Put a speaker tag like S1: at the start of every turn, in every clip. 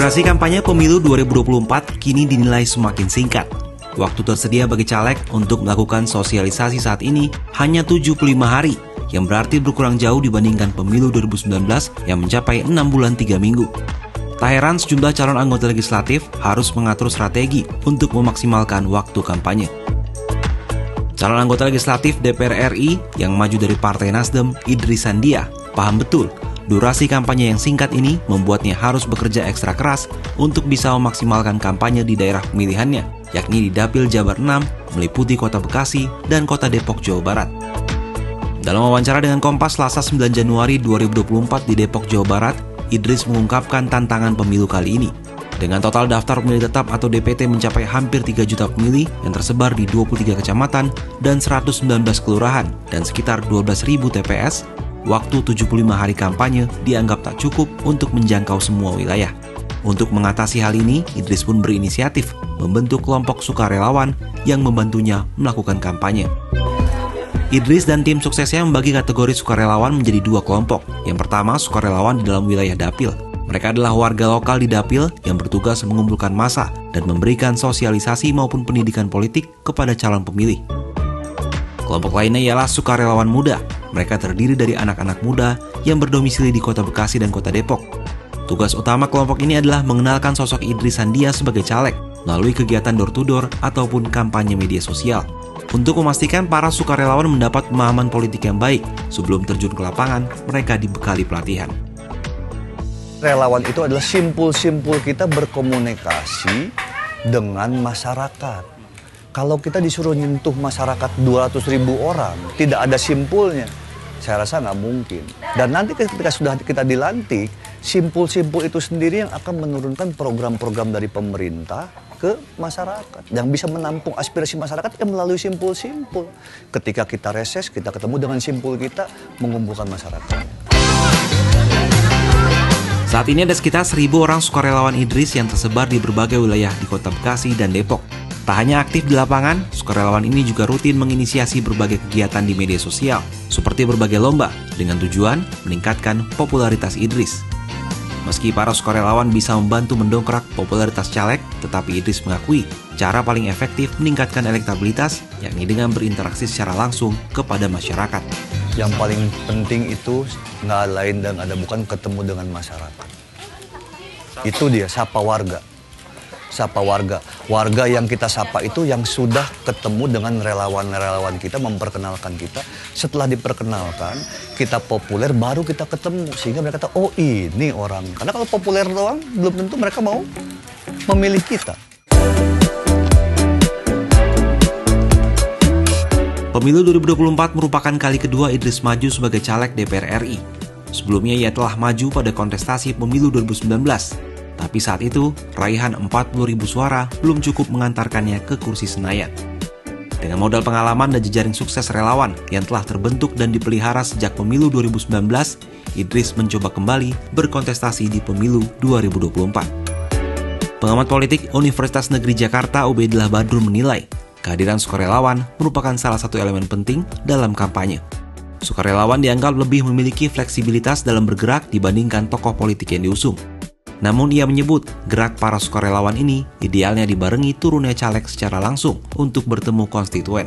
S1: Durasi kampanye pemilu 2024 kini dinilai semakin singkat. Waktu tersedia bagi caleg untuk melakukan sosialisasi saat ini hanya 75 hari, yang berarti berkurang jauh dibandingkan pemilu 2019 yang mencapai 6 bulan 3 minggu. Tak heran sejumlah calon anggota legislatif harus mengatur strategi untuk memaksimalkan waktu kampanye. Calon anggota legislatif DPR RI yang maju dari Partai Nasdem, Idris Sandia, paham betul durasi kampanye yang singkat ini membuatnya harus bekerja ekstra keras untuk bisa memaksimalkan kampanye di daerah pemilihannya, yakni di Dapil Jabar 6, meliputi Kota Bekasi dan Kota Depok, Jawa Barat. Dalam wawancara dengan Kompas Selasa 9 Januari 2024 di Depok, Jawa Barat, Idris mengungkapkan tantangan pemilu kali ini. Dengan total daftar pemilih tetap atau DPT mencapai hampir 3 juta pemilih yang tersebar di 23 kecamatan dan 119 kelurahan dan sekitar 12.000 TPS, waktu 75 hari kampanye dianggap tak cukup untuk menjangkau semua wilayah. Untuk mengatasi hal ini, Idris pun berinisiatif membentuk kelompok sukarelawan yang membantunya melakukan kampanye. Idris dan tim suksesnya membagi kategori sukarelawan menjadi 2 kelompok. Yang pertama, sukarelawan di dalam wilayah Dapil. Mereka adalah warga lokal di Dapil yang bertugas mengumpulkan massa dan memberikan sosialisasi maupun pendidikan politik kepada calon pemilih. Kelompok lainnya ialah sukarelawan muda. Mereka terdiri dari anak-anak muda yang berdomisili di Kota Bekasi dan Kota Depok. Tugas utama kelompok ini adalah mengenalkan sosok Idris Sandia sebagai caleg melalui kegiatan door-to-door ataupun kampanye media sosial. Untuk memastikan para sukarelawan mendapat pemahaman politik yang baik sebelum terjun ke lapangan, mereka dibekali pelatihan.
S2: Relawan itu adalah simpul-simpul kita berkomunikasi dengan masyarakat. Kalau kita disuruh nyentuh masyarakat 200.000 orang, tidak ada simpulnya, saya rasa nggak mungkin. Dan nanti ketika sudah kita dilantik, simpul-simpul itu sendiri yang akan menurunkan program-program dari pemerintah ke masyarakat. Yang bisa menampung aspirasi masyarakat melalui simpul-simpul. Ketika kita reses, kita ketemu dengan simpul kita, mengumpulkan masyarakat.
S1: Saat ini ada sekitar 1.000 orang sukarelawan Idris yang tersebar di berbagai wilayah di Kota Bekasi dan Depok. Tak hanya aktif di lapangan, sukarelawan ini juga rutin menginisiasi berbagai kegiatan di media sosial, seperti berbagai lomba, dengan tujuan meningkatkan popularitas Idris. Meski para sukarelawan bisa membantu mendongkrak popularitas caleg, tetapi Idris mengakui cara paling efektif meningkatkan elektabilitas, yakni dengan berinteraksi secara langsung kepada masyarakat.
S2: Yang paling penting itu nggak lain dan ada bukan ketemu dengan masyarakat. Itu dia, sapa warga. Sapa warga. Warga yang kita sapa itu yang sudah ketemu dengan relawan-relawan kita, memperkenalkan kita. Setelah diperkenalkan, kita populer, baru kita ketemu. Sehingga mereka tahu, oh ini orang. Karena kalau populer doang, belum tentu mereka mau memilih kita.
S1: Pemilu 2024 merupakan kali kedua Idris maju sebagai caleg DPR RI. Sebelumnya ia telah maju pada kontestasi pemilu 2019. Tapi saat itu, raihan 40.000 suara belum cukup mengantarkannya ke kursi Senayan. Dengan modal pengalaman dan jejaring sukses relawan yang telah terbentuk dan dipelihara sejak pemilu 2019, Idris mencoba kembali berkontestasi di pemilu 2024. Pengamat politik Universitas Negeri Jakarta Ubaidillah Badrun menilai, kehadiran sukarelawan merupakan salah satu elemen penting dalam kampanye. Sukarelawan dianggap lebih memiliki fleksibilitas dalam bergerak dibandingkan tokoh politik yang diusung. Namun ia menyebut gerak para sukarelawan ini idealnya dibarengi turunnya caleg secara langsung untuk bertemu konstituen.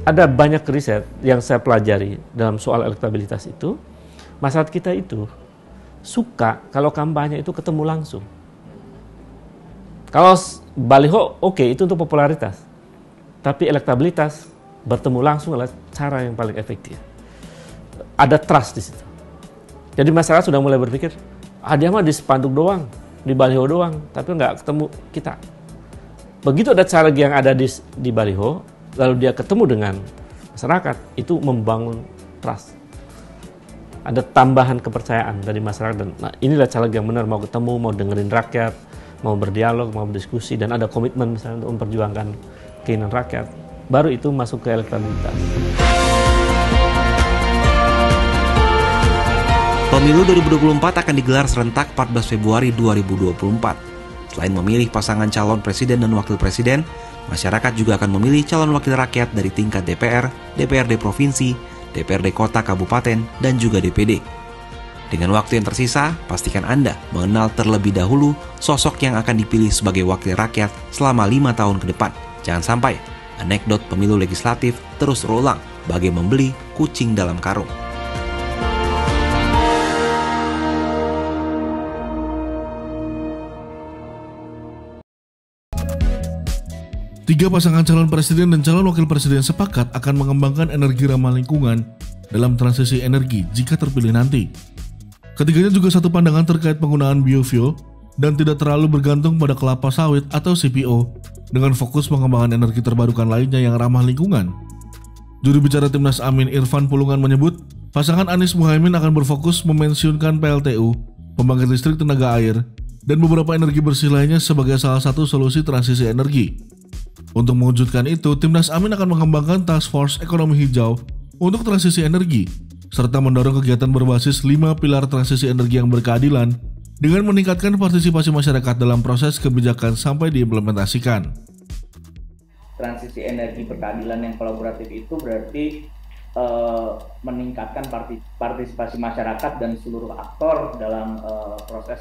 S3: Ada banyak riset yang saya pelajari dalam soal elektabilitas itu. Masyarakat kita itu suka kalau kampanye itu ketemu langsung. Kalau baliho oke, itu untuk popularitas. Tapi elektabilitas bertemu langsung adalah cara yang paling efektif. Ada trust di situ. Jadi masyarakat sudah mulai berpikir, dia mah di spanduk doang, di baliho doang, tapi nggak ketemu kita. Begitu ada caleg yang ada di baliho, lalu dia ketemu dengan masyarakat, itu membangun trust. Ada tambahan kepercayaan dari masyarakat. Dan nah, inilah caleg yang benar, mau ketemu, mau dengerin rakyat, mau berdialog, mau berdiskusi, dan ada komitmen misalnya untuk memperjuangkan keinginan rakyat. Baru itu masuk ke elektabilitas.
S1: Pemilu 2024 akan digelar serentak 14 Februari 2024. Selain memilih pasangan calon presiden dan wakil presiden, masyarakat juga akan memilih calon wakil rakyat dari tingkat DPR, DPRD provinsi, DPRD kota kabupaten, dan juga DPD. Dengan waktu yang tersisa, pastikan Anda mengenal terlebih dahulu sosok yang akan dipilih sebagai wakil rakyat selama 5 tahun ke depan. Jangan sampai anekdot pemilu legislatif terus terulang bagai membeli kucing dalam karung.
S4: Tiga pasangan calon presiden dan calon wakil presiden sepakat akan mengembangkan energi ramah lingkungan dalam transisi energi jika terpilih nanti. Ketiganya juga satu pandangan terkait penggunaan biofuel dan tidak terlalu bergantung pada kelapa sawit atau CPO dengan fokus pengembangan energi terbarukan lainnya yang ramah lingkungan. Juru bicara Timnas Amin Irfan Pulungan menyebut, pasangan Anies Muhaimin akan berfokus memensiunkan PLTU, pembangkit listrik tenaga air, dan beberapa energi bersih lainnya sebagai salah satu solusi transisi energi. Untuk mewujudkan itu, Timnas Amin akan mengembangkan Task Force Ekonomi Hijau untuk transisi energi, serta mendorong kegiatan berbasis 5 pilar transisi energi yang berkeadilan dengan meningkatkan partisipasi masyarakat dalam proses kebijakan sampai diimplementasikan.
S5: Transisi energi berkeadilan yang kolaboratif itu berarti meningkatkan partisipasi masyarakat dan seluruh aktor dalam proses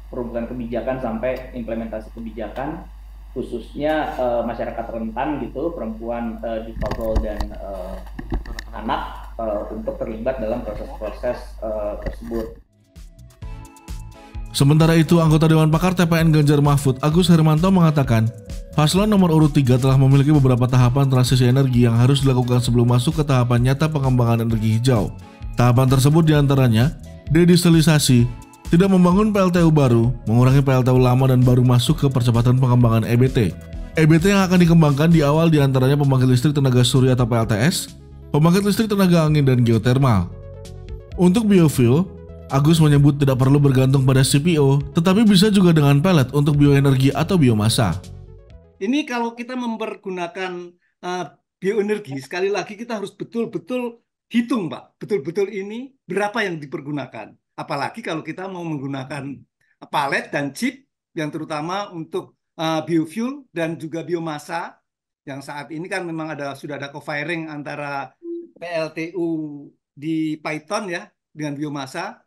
S5: perumusan kebijakan sampai implementasi kebijakan, khususnya masyarakat rentan gitu, perempuan, difabel dan anak untuk terlibat dalam proses-proses tersebut.
S4: Sementara itu, anggota Dewan Pakar TPN Ganjar Mahfud Agus Hermanto mengatakan, paslon nomor urut 3 telah memiliki beberapa tahapan transisi energi yang harus dilakukan sebelum masuk ke tahapan nyata pengembangan energi hijau. Tahapan tersebut diantaranya dedieselisasi, tidak membangun PLTU baru, mengurangi PLTU lama dan baru masuk ke percepatan pengembangan EBT. EBT yang akan dikembangkan di awal diantaranya pembangkit listrik tenaga surya atau PLTS, pembangkit listrik tenaga angin dan geotermal. Untuk biofuel, Agus menyebut tidak perlu bergantung pada CPO, tetapi bisa juga dengan pellet untuk bioenergi atau biomasa.
S6: Ini kalau kita mempergunakan bioenergi, sekali lagi kita harus betul-betul hitung, Pak. Betul-betul ini berapa yang dipergunakan. Apalagi kalau kita mau menggunakan palet dan chip yang terutama untuk biofuel dan juga biomasa, yang saat ini kan memang sudah ada co-firing antara PLTU di Python ya dengan biomasa,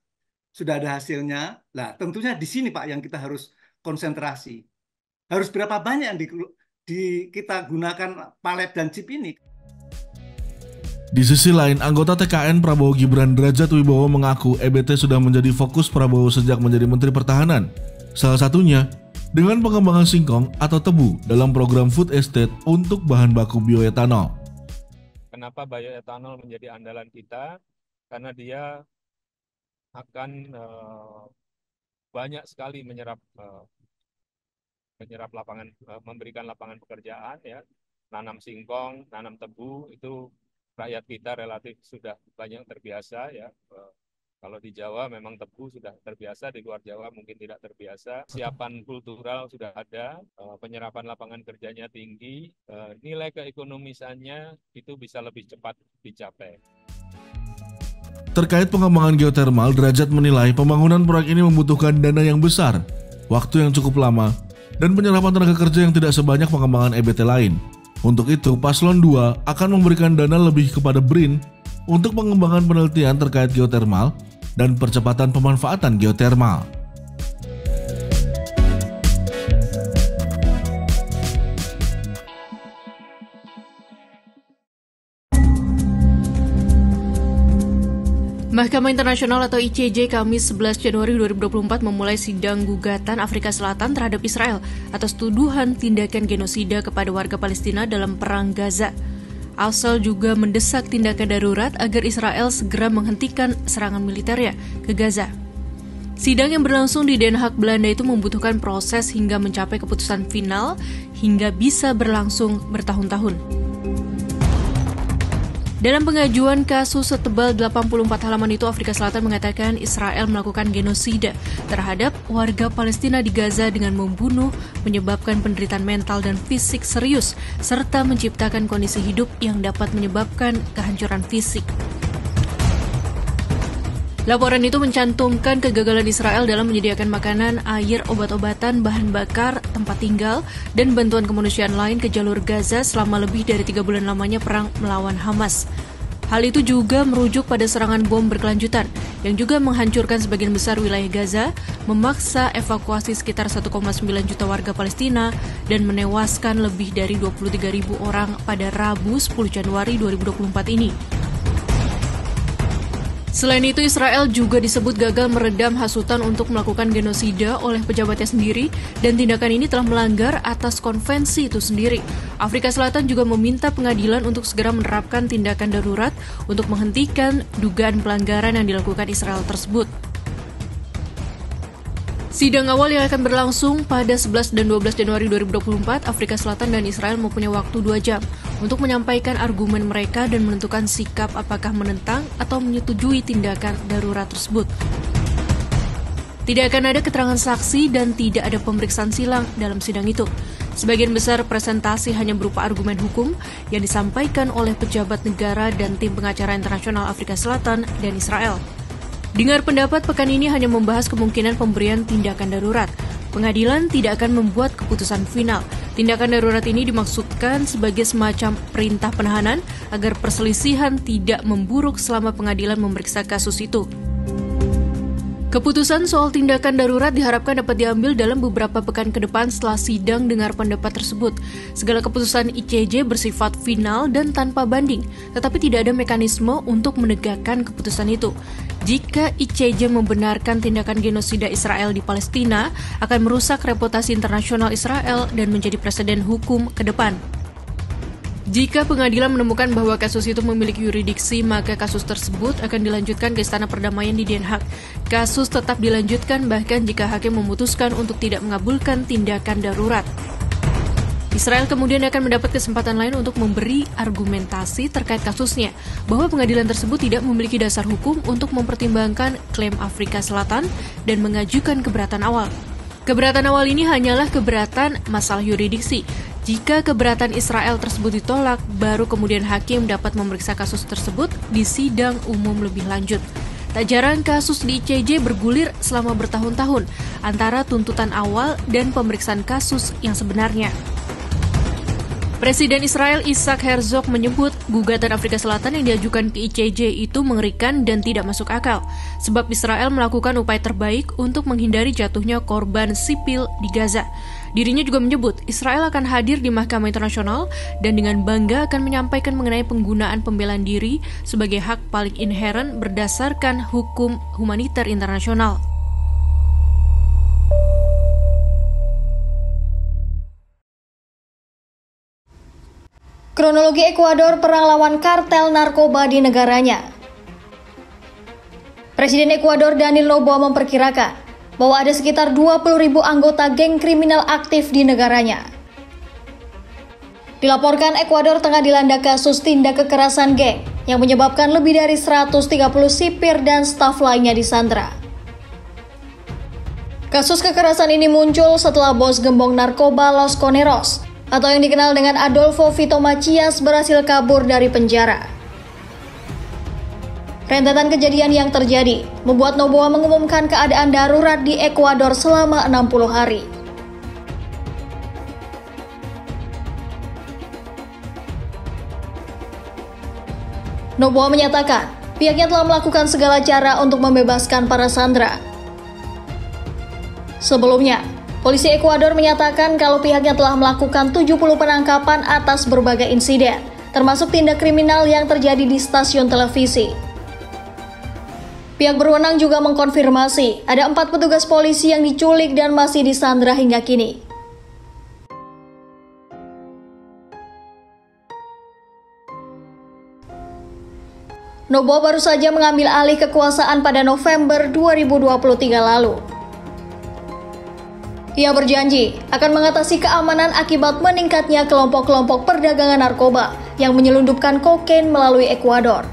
S6: sudah ada hasilnya. Nah, tentunya di sini Pak yang kita harus konsentrasi. Harus berapa banyak yang kita gunakan palet dan chip ini.
S4: Di sisi lain, anggota TKN Prabowo Gibran Derajat Wibowo mengaku EBT sudah menjadi fokus Prabowo sejak menjadi Menteri Pertahanan. Salah satunya dengan pengembangan singkong atau tebu dalam program food estate untuk bahan baku bioetanol.
S7: Kenapa bioetanol menjadi andalan kita? Karena dia akan banyak sekali memberikan lapangan pekerjaan ya. Nanam singkong, nanam tebu itu rakyat kita relatif sudah banyak terbiasa ya. Kalau di Jawa memang tebu sudah terbiasa, di luar Jawa mungkin tidak terbiasa. Siapan kultural sudah ada, penyerapan lapangan kerjanya tinggi, nilai keekonomisannya itu bisa lebih cepat dicapai.
S4: Terkait pengembangan geotermal, Derajat menilai pembangunan proyek ini membutuhkan dana yang besar, waktu yang cukup lama, dan penyerapan tenaga kerja yang tidak sebanyak pengembangan EBT lain. Untuk itu, Paslon 2 akan memberikan dana lebih kepada BRIN untuk pengembangan penelitian terkait geotermal dan percepatan pemanfaatan geotermal.
S8: Mahkamah Internasional atau ICJ Kamis 11 Januari 2024 memulai sidang gugatan Afrika Selatan terhadap Israel atas tuduhan tindakan genosida kepada warga Palestina dalam Perang Gaza. Asal juga mendesak tindakan darurat agar Israel segera menghentikan serangan militernya ke Gaza. Sidang yang berlangsung di Den Haag, Belanda itu membutuhkan proses hingga mencapai keputusan final hingga bisa berlangsung bertahun-tahun. Dalam pengajuan kasus setebal 84 halaman itu, Afrika Selatan mengatakan Israel melakukan genosida terhadap warga Palestina di Gaza dengan membunuh, menyebabkan penderitaan mental dan fisik serius, serta menciptakan kondisi hidup yang dapat menyebabkan kehancuran fisik. Laporan itu mencantumkan kegagalan Israel dalam menyediakan makanan, air, obat-obatan, bahan bakar, tempat tinggal, dan bantuan kemanusiaan lain ke jalur Gaza selama lebih dari 3 bulan lamanya perang melawan Hamas. Hal itu juga merujuk pada serangan bom berkelanjutan yang juga menghancurkan sebagian besar wilayah Gaza, memaksa evakuasi sekitar 1,9 juta warga Palestina, dan menewaskan lebih dari 23.000 orang pada Rabu 10 Januari 2024 ini. Selain itu, Israel juga disebut gagal meredam hasutan untuk melakukan genosida oleh pejabatnya sendiri, dan tindakan ini telah melanggar atas konvensi itu sendiri. Afrika Selatan juga meminta pengadilan untuk segera menerapkan tindakan darurat untuk menghentikan dugaan pelanggaran yang dilakukan Israel tersebut. Sidang awal yang akan berlangsung pada 11 dan 12 Januari 2024, Afrika Selatan dan Israel mempunyai waktu 2 jam untuk menyampaikan argumen mereka dan menentukan sikap apakah menentang atau menyetujui tindakan darurat tersebut. Tidak akan ada keterangan saksi dan tidak ada pemeriksaan silang dalam sidang itu. Sebagian besar presentasi hanya berupa argumen hukum yang disampaikan oleh pejabat negara dan tim pengacara internasional Afrika Selatan dan Israel. Dengar pendapat pekan ini hanya membahas kemungkinan pemberian tindakan darurat. Pengadilan tidak akan membuat keputusan final. Tindakan darurat ini dimaksudkan sebagai semacam perintah penahanan agar perselisihan tidak memburuk selama pengadilan memeriksa kasus itu. Keputusan soal tindakan darurat diharapkan dapat diambil dalam beberapa pekan ke depan setelah sidang dengar pendapat tersebut. Segala keputusan ICJ bersifat final dan tanpa banding, tetapi tidak ada mekanisme untuk menegakkan keputusan itu. Jika ICJ membenarkan tindakan genosida Israel di Palestina, akan merusak reputasi internasional Israel dan menjadi presiden hukum ke depan. Jika pengadilan menemukan bahwa kasus itu memiliki yurisdiksi, maka kasus tersebut akan dilanjutkan ke Istana Perdamaian di Den Haag. Kasus tetap dilanjutkan bahkan jika hakim memutuskan untuk tidak mengabulkan tindakan darurat. Israel kemudian akan mendapat kesempatan lain untuk memberi argumentasi terkait kasusnya, bahwa pengadilan tersebut tidak memiliki dasar hukum untuk mempertimbangkan klaim Afrika Selatan dan mengajukan keberatan awal. Keberatan awal ini hanyalah keberatan masalah yurisdiksi. Jika keberatan Israel tersebut ditolak, baru kemudian hakim dapat memeriksa kasus tersebut di sidang umum lebih lanjut. Tak jarang kasus di ICJ bergulir selama bertahun-tahun antara tuntutan awal dan pemeriksaan kasus yang sebenarnya. Presiden Israel Isaac Herzog menyebut gugatan Afrika Selatan yang diajukan ke ICJ itu mengerikan dan tidak masuk akal, sebab Israel melakukan upaya terbaik untuk menghindari jatuhnya korban sipil di Gaza. Dirinya juga menyebut Israel akan hadir di Mahkamah Internasional dan dengan bangga akan menyampaikan mengenai penggunaan pembelaan diri sebagai hak paling inheren berdasarkan hukum humaniter internasional.
S9: Kronologi Ekuador perang lawan kartel narkoba di negaranya. Presiden Ekuador Daniel Noboa memperkirakan bahwa ada sekitar 20.000 anggota geng kriminal aktif di negaranya. Dilaporkan Ekuador tengah dilanda kasus tindak kekerasan geng yang menyebabkan lebih dari 130 sipir dan staf lainnya disandra. Kasus kekerasan ini muncul setelah bos gembong narkoba Los Coneros atau yang dikenal dengan Adolfo Vito Macias berhasil kabur dari penjara. Rentetan kejadian yang terjadi membuat Noboa mengumumkan keadaan darurat di Ekuador selama 60 hari. Noboa menyatakan pihaknya telah melakukan segala cara untuk membebaskan para sandera. Sebelumnya, polisi Ekuador menyatakan kalau pihaknya telah melakukan 70 penangkapan atas berbagai insiden, termasuk tindak kriminal yang terjadi di stasiun televisi. Pihak berwenang juga mengkonfirmasi ada 4 petugas polisi yang diculik dan masih disandra hingga kini. Noboa baru saja mengambil alih kekuasaan pada November 2023 lalu. Ia berjanji akan mengatasi keamanan akibat meningkatnya kelompok-kelompok perdagangan narkoba yang menyelundupkan kokain melalui Ekuador.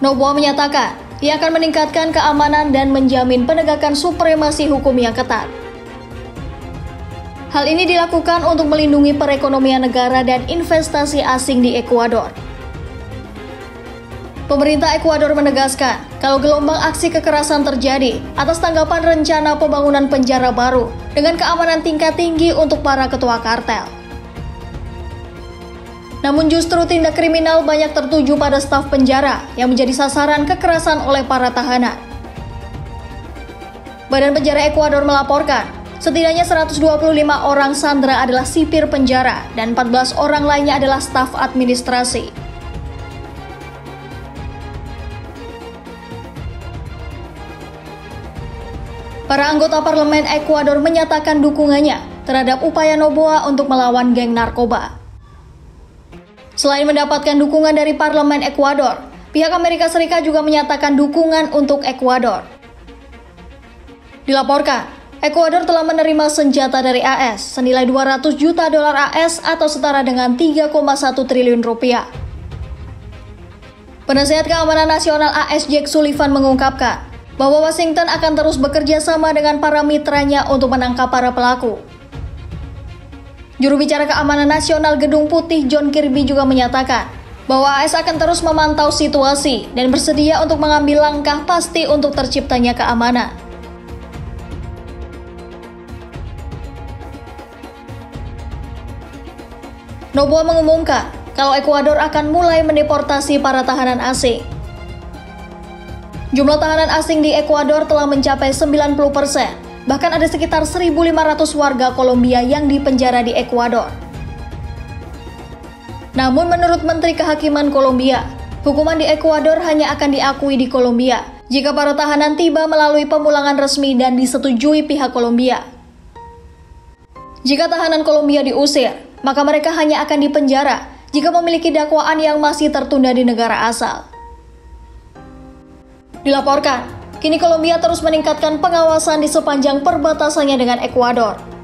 S9: Noboa menyatakan ia akan meningkatkan keamanan dan menjamin penegakan supremasi hukum yang ketat. Hal ini dilakukan untuk melindungi perekonomian negara dan investasi asing di Ekuador. Pemerintah Ekuador menegaskan kalau gelombang aksi kekerasan terjadi atas tanggapan rencana pembangunan penjara baru dengan keamanan tingkat tinggi untuk para ketua kartel. Namun justru tindak kriminal banyak tertuju pada staf penjara yang menjadi sasaran kekerasan oleh para tahanan. Badan Penjara Ekuador melaporkan, setidaknya 125 orang sandera adalah sipir penjara dan 14 orang lainnya adalah staf administrasi. Para anggota parlemen Ekuador menyatakan dukungannya terhadap upaya Noboa untuk melawan geng narkoba. Selain mendapatkan dukungan dari parlemen Ekuador, pihak Amerika Serikat juga menyatakan dukungan untuk Ekuador. Dilaporkan, Ekuador telah menerima senjata dari AS senilai 200 juta dolar AS atau setara dengan 3,1 triliun rupiah. Penasihat Keamanan Nasional AS Jake Sullivan mengungkapkan bahwa Washington akan terus bekerja sama dengan para mitranya untuk menangkap para pelaku. Juru bicara Keamanan Nasional Gedung Putih John Kirby juga menyatakan bahwa AS akan terus memantau situasi dan bersedia untuk mengambil langkah pasti untuk terciptanya keamanan. Noboa mengumumkan kalau Ekuador akan mulai mendeportasi para tahanan asing. Jumlah tahanan asing di Ekuador telah mencapai 90%. Bahkan ada sekitar 1.500 warga Kolombia yang dipenjara di Ekuador. Namun menurut Menteri Kehakiman Kolombia, hukuman di Ekuador hanya akan diakui di Kolombia jika para tahanan tiba melalui pemulangan resmi dan disetujui pihak Kolombia. Jika tahanan Kolombia diusir, maka mereka hanya akan dipenjara jika memiliki dakwaan yang masih tertunda di negara asal. Dilaporkan, kini Kolombia terus meningkatkan pengawasan di sepanjang perbatasannya dengan Ekuador.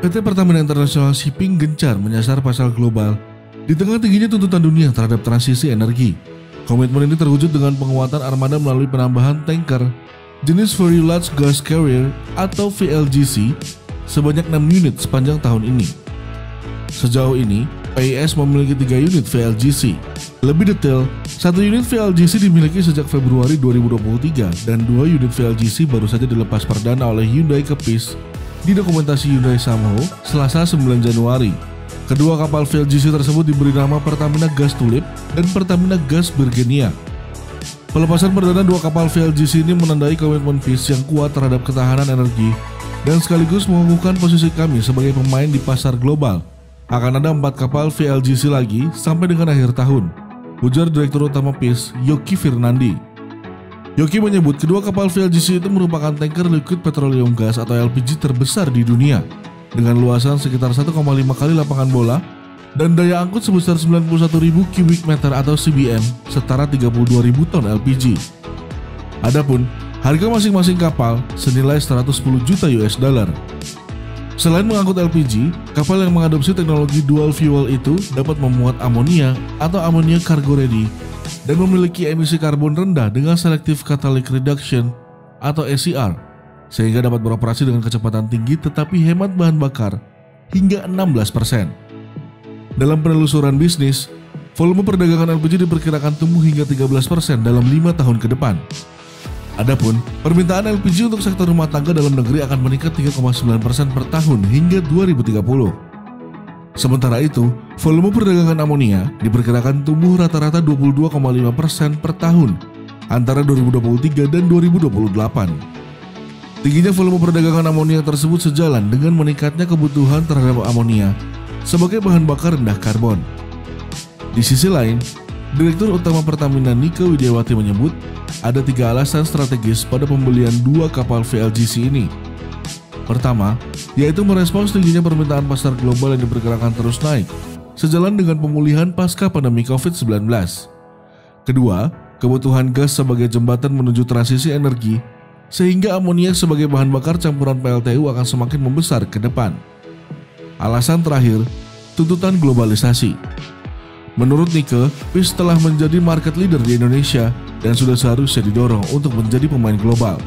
S4: PT Pertamina International Shipping gencar menyasar pasar global di tengah tingginya tuntutan dunia terhadap transisi energi. Komitmen ini terwujud dengan penguatan armada melalui penambahan tanker jenis Very Large Gas Carrier atau VLGC sebanyak 6 unit sepanjang tahun ini. Sejauh ini, PIS memiliki 3 unit VLGC. Lebih detail, 1 unit VLGC dimiliki sejak Februari 2023 dan 2 unit VLGC baru saja dilepas perdana oleh Hyundai ke PIS di dokumentasi Hyundai Samho Selasa 9 Januari. Kedua kapal VLGC tersebut diberi nama Pertamina Gas Tulip dan Pertamina Gas Birgenia. Pelepasan perdana 2 kapal VLGC ini menandai komitmen PIS yang kuat terhadap ketahanan energi dan sekaligus mengukuhkan posisi kami sebagai pemain di pasar global. Akan ada 4 kapal VLGC lagi sampai dengan akhir tahun, ujar Direktur Utama PIS Yoki Firnandi. Yoki menyebut kedua kapal VLGC itu merupakan tanker liquid petroleum gas atau LPG terbesar di dunia dengan luasan sekitar 1,5 kali lapangan bola dan daya angkut sebesar 91.000 cubic meter atau CBM setara 32.000 ton LPG. Adapun harga masing-masing kapal senilai 110 juta US dollar. Selain mengangkut LPG, kapal yang mengadopsi teknologi dual fuel itu dapat memuat amonia atau ammonia cargo ready dan memiliki emisi karbon rendah dengan selective catalytic reduction atau SCR, sehingga dapat beroperasi dengan kecepatan tinggi tetapi hemat bahan bakar hingga 16%. Dalam penelusuran bisnis, volume perdagangan LPG diperkirakan tumbuh hingga 13% dalam 5 tahun ke depan. Adapun, permintaan LPG untuk sektor rumah tangga dalam negeri akan meningkat 3,9% per tahun hingga 2030. Sementara itu, volume perdagangan amonia diperkirakan tumbuh rata-rata 22,5% per tahun antara 2023 dan 2028. Tingginya volume perdagangan amonia tersebut sejalan dengan meningkatnya kebutuhan terhadap amonia sebagai bahan bakar rendah karbon. Di sisi lain, Direktur Utama Pertamina Nike Widiawati menyebut ada 3 alasan strategis pada pembelian 2 kapal VLGC ini. Pertama, yaitu merespons tingginya permintaan pasar global yang diperkirakan terus naik, sejalan dengan pemulihan pasca pandemi COVID-19. Kedua, kebutuhan gas sebagai jembatan menuju transisi energi, sehingga amoniak sebagai bahan bakar campuran PLTU akan semakin membesar ke depan. Alasan terakhir, tuntutan globalisasi. Menurut Nike, PIS telah menjadi market leader di Indonesia dan sudah seharusnya didorong untuk menjadi pemain global.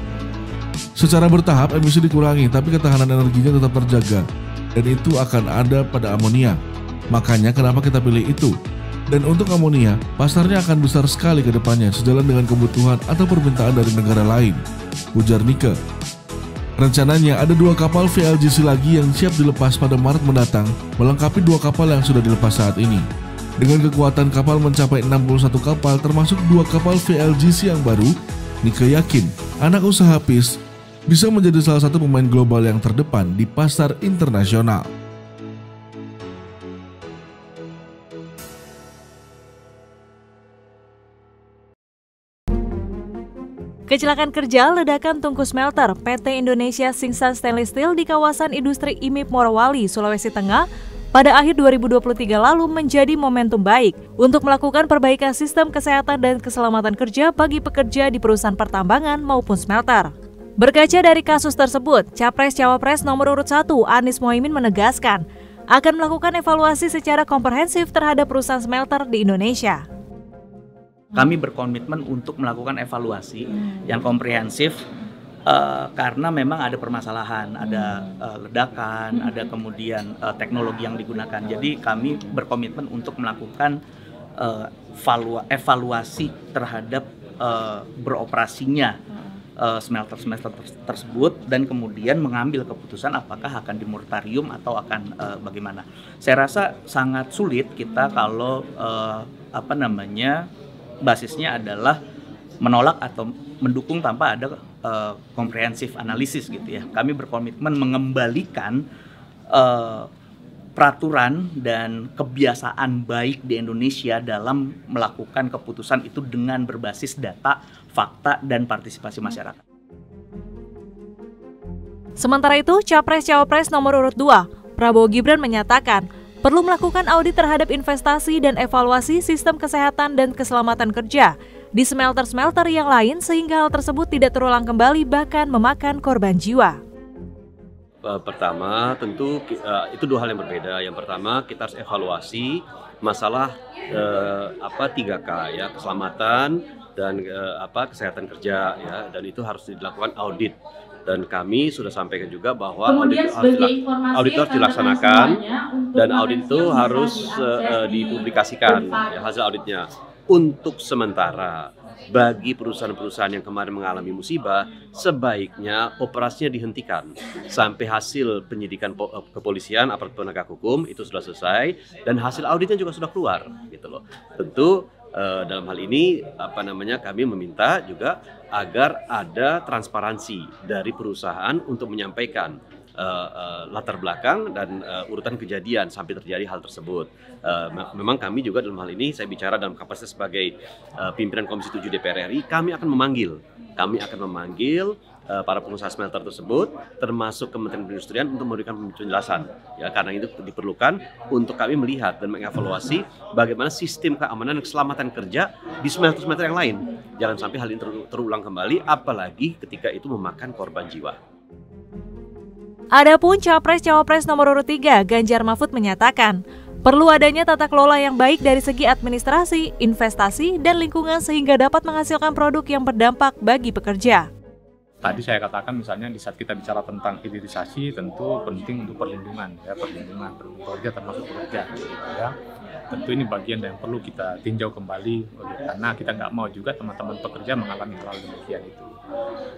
S4: Secara bertahap emisi dikurangi tapi ketahanan energinya tetap terjaga dan itu akan ada pada amonia. Makanya kenapa kita pilih itu? Dan untuk amonia, pasarnya akan besar sekali ke depannya sejalan dengan kebutuhan atau permintaan dari negara lain, ujar Nike. Rencananya ada 2 kapal VLGC lagi yang siap dilepas pada Maret mendatang, melengkapi 2 kapal yang sudah dilepas saat ini. Dengan kekuatan kapal mencapai 61 kapal termasuk 2 kapal VLGC yang baru, Nike yakin anak usaha PIS bisa menjadi salah satu pemain global yang terdepan di pasar internasional.
S10: Kecelakaan kerja ledakan tungku smelter PT Indonesia Singsan Stainless Steel di kawasan industri IMIP Morowali, Sulawesi Tengah pada akhir 2023 lalu menjadi momentum baik untuk melakukan perbaikan sistem kesehatan dan keselamatan kerja bagi pekerja di perusahaan pertambangan maupun smelter. Berkaca dari kasus tersebut, Capres-Cawapres nomor urut 1 Anies Mohaimin menegaskan akan melakukan evaluasi secara komprehensif terhadap perusahaan smelter di Indonesia.
S11: Kami berkomitmen untuk melakukan evaluasi yang komprehensif karena memang ada permasalahan, ada ledakan, ada kemudian teknologi yang digunakan. Jadi kami berkomitmen untuk melakukan evaluasi terhadap beroperasinya smelter-smelter tersebut dan kemudian mengambil keputusan apakah akan dimortarium atau akan bagaimana. Saya rasa sangat sulit kita kalau basisnya adalah menolak atau mendukung tanpa ada komprehensif analisis gitu ya. Kami berkomitmen mengembalikan peraturan dan kebiasaan baik di Indonesia dalam melakukan keputusan itu dengan berbasis data, fakta, dan partisipasi masyarakat.
S10: Sementara itu, Capres-Cawapres nomor urut 2, Prabowo Gibran menyatakan perlu melakukan audit terhadap investasi dan evaluasi sistem kesehatan dan keselamatan kerja di smelter-smelter yang lain sehingga hal tersebut tidak terulang kembali bahkan memakan korban jiwa.
S12: Pertama, tentu itu 2 hal yang berbeda. Yang pertama, kita harus evaluasi masalah 3K ya, keselamatan, dan kesehatan kerja ya, dan itu harus dilakukan audit. Dan kami sudah sampaikan juga bahwa audit harus dilaksanakan dan audit itu harus dipublikasikan ya, hasil auditnya. Untuk sementara bagi perusahaan-perusahaan yang kemarin mengalami musibah, sebaiknya operasinya dihentikan sampai hasil penyidikan kepolisian, aparat penegak hukum itu sudah selesai dan hasil auditnya juga sudah keluar, gitu loh. Tentu dalam hal ini kami meminta juga agar ada transparansi dari perusahaan untuk menyampaikan latar belakang dan urutan kejadian sampai terjadi hal tersebut. Memang kami juga dalam hal ini, saya bicara dalam kapasitas sebagai pimpinan Komisi 7 DPR RI, kami akan memanggil para pengusaha smelter tersebut, termasuk Kementerian Perindustrian untuk memberikan penjelasan. Ya, karena itu diperlukan untuk kami melihat dan mengevaluasi bagaimana sistem keamanan dan keselamatan kerja di smelter-smelter yang lain. Jangan sampai hal ini terulang kembali, apalagi ketika itu memakan korban jiwa.
S10: Adapun Capres-Cawapres nomor urut 3, Ganjar Mahfud menyatakan, perlu adanya tata kelola yang baik dari segi administrasi, investasi, dan lingkungan sehingga dapat menghasilkan produk yang berdampak bagi pekerja.
S7: Tadi saya katakan misalnya di saat kita bicara tentang hilirisasi tentu penting untuk perlindungan pekerja termasuk pekerja gitu ya. Tentu ini bagian yang perlu kita tinjau kembali karena kita nggak mau juga teman-teman pekerja mengalami hal demikian itu.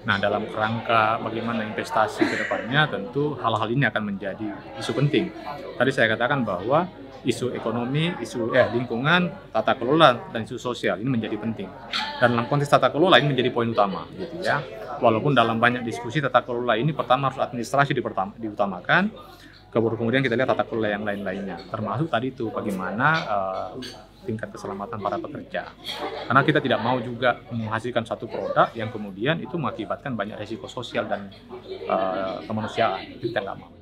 S7: Nah, dalam kerangka bagaimana investasi ke depannya tentu hal-hal ini akan menjadi isu penting. Tadi saya katakan bahwa isu ekonomi, isu lingkungan, tata kelola, dan isu sosial ini menjadi penting. Dan dalam konteks tata kelola ini menjadi poin utama, gitu ya. Walaupun dalam banyak diskusi tata kelola ini pertama harus administrasi diutamakan, kemudian kita lihat tata kelola yang lain-lainnya. Termasuk tadi itu bagaimana tingkat keselamatan para pekerja. Karena kita tidak mau juga menghasilkan satu produk yang kemudian itu mengakibatkan banyak risiko sosial dan kemanusiaan. Itu kita nggak mau.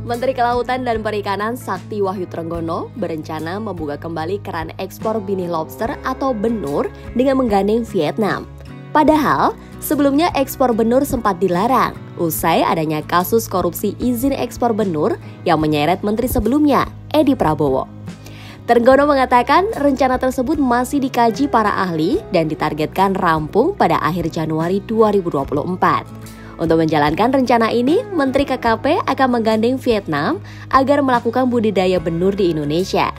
S13: Menteri Kelautan dan Perikanan Sakti Wahyu Trenggono berencana membuka kembali keran ekspor benih lobster atau benur dengan menggandeng Vietnam. Padahal, sebelumnya ekspor benur sempat dilarang, usai adanya kasus korupsi izin ekspor benur yang menyeret menteri sebelumnya, Edi Prabowo. Trenggono mengatakan rencana tersebut masih dikaji para ahli dan ditargetkan rampung pada akhir Januari 2024. Untuk menjalankan rencana ini, Menteri KKP akan menggandeng Vietnam agar melakukan budidaya benur di Indonesia.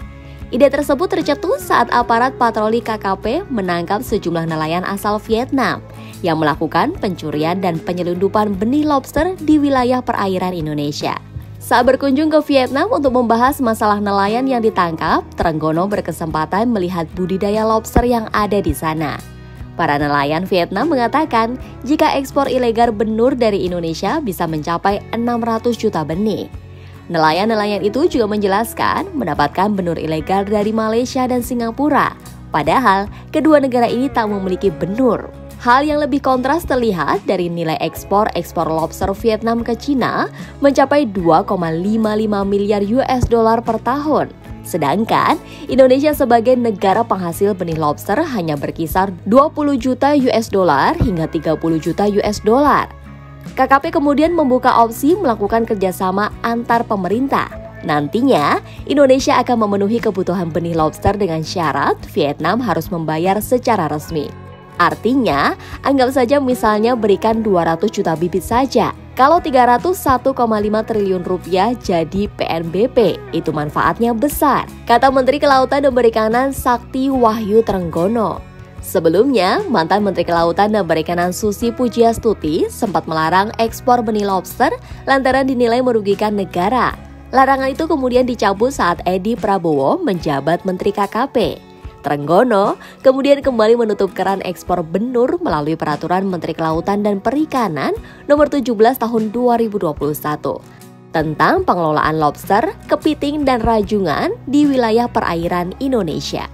S13: Ide tersebut tercetus saat aparat patroli KKP menangkap sejumlah nelayan asal Vietnam yang melakukan pencurian dan penyelundupan benih lobster di wilayah perairan Indonesia. Saat berkunjung ke Vietnam untuk membahas masalah nelayan yang ditangkap, Trenggono berkesempatan melihat budidaya lobster yang ada di sana. Para nelayan Vietnam mengatakan jika ekspor ilegal benur dari Indonesia bisa mencapai 600 juta benih. Nelayan-nelayan itu juga menjelaskan mendapatkan benur ilegal dari Malaysia dan Singapura. Padahal kedua negara ini tak memiliki benur. Hal yang lebih kontras terlihat dari nilai ekspor lobster Vietnam ke Cina mencapai 2,55 miliar US dollar per tahun. Sedangkan Indonesia sebagai negara penghasil benih lobster hanya berkisar 20 juta US dollar hingga 30 juta US dollar. KKP kemudian membuka opsi melakukan kerjasama antar pemerintah. Nantinya, Indonesia akan memenuhi kebutuhan benih lobster dengan syarat Vietnam harus membayar secara resmi. Artinya, anggap saja misalnya berikan 200 juta bibit saja. Kalau 301,5 triliun rupiah jadi PNBP, itu manfaatnya besar, kata Menteri Kelautan dan Perikanan Sakti Wahyu Trenggono. Sebelumnya, mantan Menteri Kelautan dan Perikanan Susi Pujiastuti sempat melarang ekspor benih lobster lantaran dinilai merugikan negara. Larangan itu kemudian dicabut saat Edi Prabowo menjabat Menteri KKP. Trenggono kemudian kembali menutup keran ekspor benur melalui Peraturan Menteri Kelautan dan Perikanan Nomor 17 Tahun 2021 tentang pengelolaan lobster, kepiting, dan rajungan di wilayah perairan Indonesia.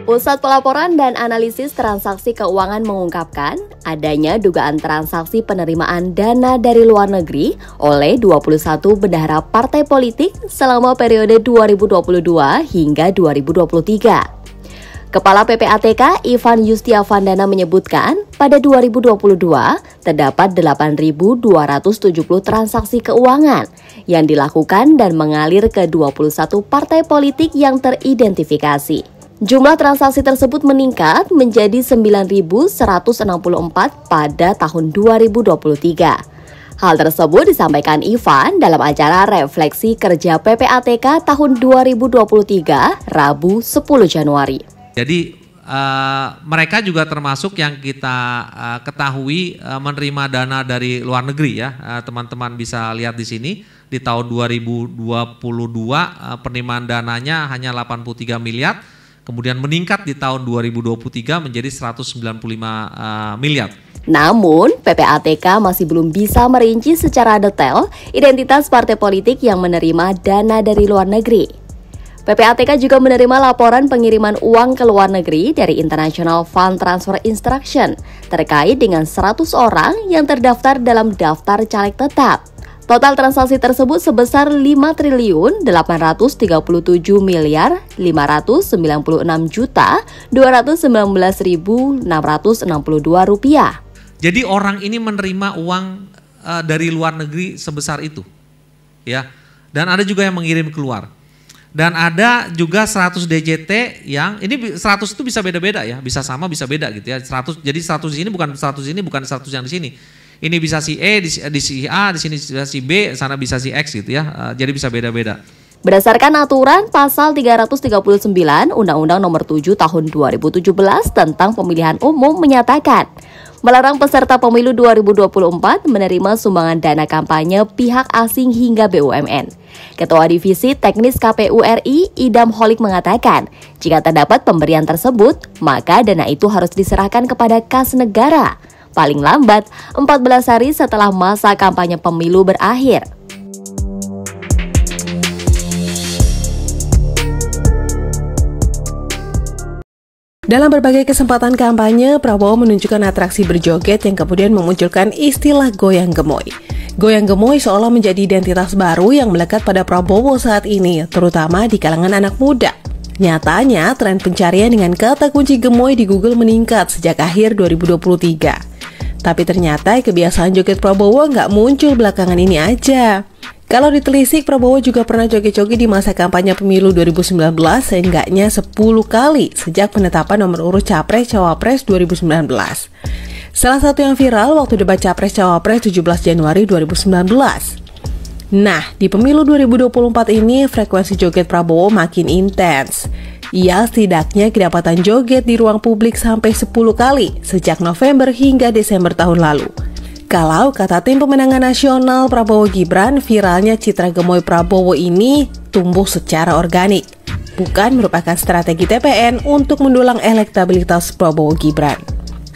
S13: Pusat Pelaporan dan Analisis Transaksi Keuangan mengungkapkan adanya dugaan transaksi penerimaan dana dari luar negeri oleh 21 bendahara partai politik selama periode 2022 hingga 2023. Kepala PPATK Ivan Yustiavandana menyebutkan, pada 2022 terdapat 8.270 transaksi keuangan yang dilakukan dan mengalir ke 21 partai politik yang teridentifikasi. Jumlah transaksi tersebut meningkat menjadi 9.164 pada tahun 2023. Hal tersebut disampaikan Ivan dalam acara refleksi kerja PPATK tahun 2023, Rabu 10 Januari.
S14: Jadi mereka juga termasuk yang kita ketahui menerima dana dari luar negeri ya. Teman-teman bisa lihat di sini di tahun 2022 penerimaan dananya hanya 83 miliar, kemudian meningkat di tahun 2023 menjadi 195 miliar.
S13: Namun, PPATK masih belum bisa merinci secara detail identitas partai politik yang menerima dana dari luar negeri. PPATK juga menerima laporan pengiriman uang ke luar negeri dari International Fund Transfer Instruction terkait dengan 100 orang yang terdaftar dalam daftar caleg tetap. Total transaksi tersebut sebesar 5.837.596.262 rupiah.
S14: Jadi orang ini menerima uang dari luar negeri sebesar itu, ya. Dan ada juga yang mengirim keluar. Dan ada juga 100 DJT yang ini 100 itu bisa beda-beda ya, bisa sama bisa beda gitu ya. 100 jadi 100 di sini bukan 100 ini bukan 100 yang di sini. Ini bisa si E, di si A, di sini bisa si B, sana bisa si X gitu ya. Jadi bisa beda-beda.
S13: Berdasarkan aturan pasal 339 Undang-Undang Nomor 7 Tahun 2017 tentang Pemilihan Umum menyatakan melarang peserta pemilu 2024 menerima sumbangan dana kampanye pihak asing hingga BUMN. Ketua Divisi Teknis KPU RI, Idam Holik mengatakan, jika terdapat pemberian tersebut, maka dana itu harus diserahkan kepada kas negara, paling lambat 14 hari setelah masa kampanye pemilu berakhir.
S15: Dalam berbagai kesempatan kampanye, Prabowo menunjukkan atraksi berjoget yang kemudian memunculkan istilah goyang gemoy. Goyang gemoy seolah menjadi identitas baru yang melekat pada Prabowo saat ini, terutama di kalangan anak muda. Nyatanya, tren pencarian dengan kata kunci gemoy di Google meningkat sejak akhir 2023. Tapi ternyata kebiasaan joget Prabowo nggak muncul belakangan ini aja. Kalau ditelisik, Prabowo juga pernah joget-joget di masa kampanye pemilu 2019 seenggaknya 10 kali sejak penetapan nomor urut Capres-Cawapres 2019. Salah satu yang viral waktu debat Capres-Cawapres 17 Januari 2019. Nah, di pemilu 2024 ini frekuensi joget Prabowo makin intens. Ia setidaknya kedapatan joget di ruang publik sampai 10 kali sejak November hingga Desember tahun lalu. Kalau kata tim pemenangan nasional Prabowo Gibran, viralnya citra gemoy Prabowo ini tumbuh secara organik, bukan merupakan strategi TPN untuk mendulang elektabilitas Prabowo Gibran.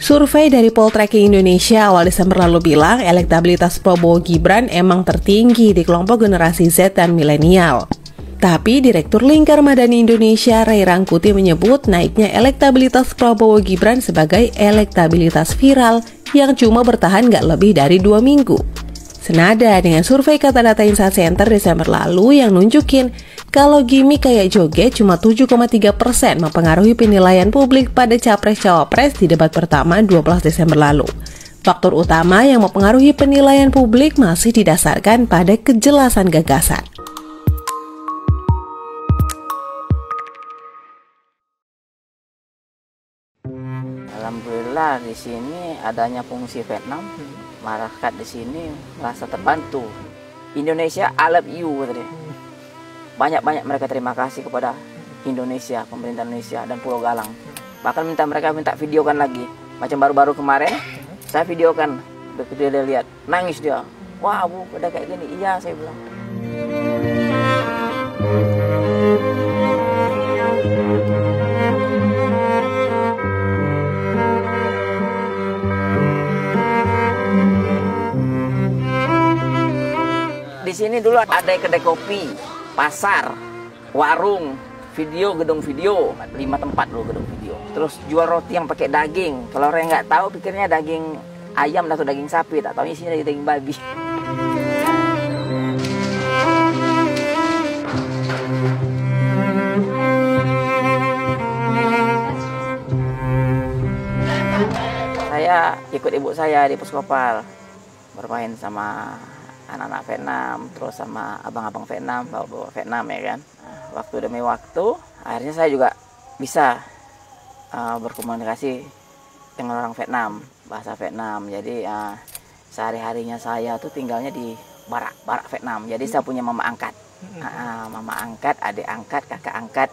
S15: Survei dari Poltreking Indonesia awal Desember lalu bilang elektabilitas Prabowo Gibran emang tertinggi di kelompok generasi Z dan milenial. Tapi Direktur Lingkar Madani Indonesia Ray Rangkuti menyebut naiknya elektabilitas Prabowo Gibran sebagai elektabilitas viral yang cuma bertahan gak lebih dari 2 minggu. Senada dengan survei Kata Data Insight Center Desember lalu yang nunjukin kalau gimmick kayak joget cuma 7,3% mempengaruhi penilaian publik pada Capres-Cawapres di debat pertama 12 Desember lalu. Faktor utama yang mempengaruhi penilaian publik masih didasarkan pada kejelasan gagasan.
S16: Alhamdulillah di sini adanya fungsi Vietnam, masyarakat di sini merasa terbantu. Indonesia, I love you, katanya. Banyak-banyak mereka terima kasih kepada Indonesia, pemerintah Indonesia dan Pulau Galang. Bahkan mereka minta videokan lagi. Macam baru-baru kemarin, saya videokan, begitu dia lihat, nangis dia. Wah Bu, udah kayak gini, iya saya bilang. Di sini dulu ada kedai kopi, pasar, warung, video, gedung video, 5 tempat dulu gedung video. Terus jual roti yang pakai daging. Kalau orang nggak tahu pikirnya daging ayam atau daging sapi, tak tahu isinya daging babi. saya ikut ibu saya di Puskopal, bermain sama anak-anak Vietnam, terus sama abang-abang Vietnam, bawa Vietnam ya kan. Waktu demi waktu, akhirnya saya juga bisa berkomunikasi dengan orang Vietnam, bahasa Vietnam. Jadi sehari-harinya saya tuh tinggalnya di barak Vietnam. Jadi saya punya mama angkat, adik angkat, kakak angkat.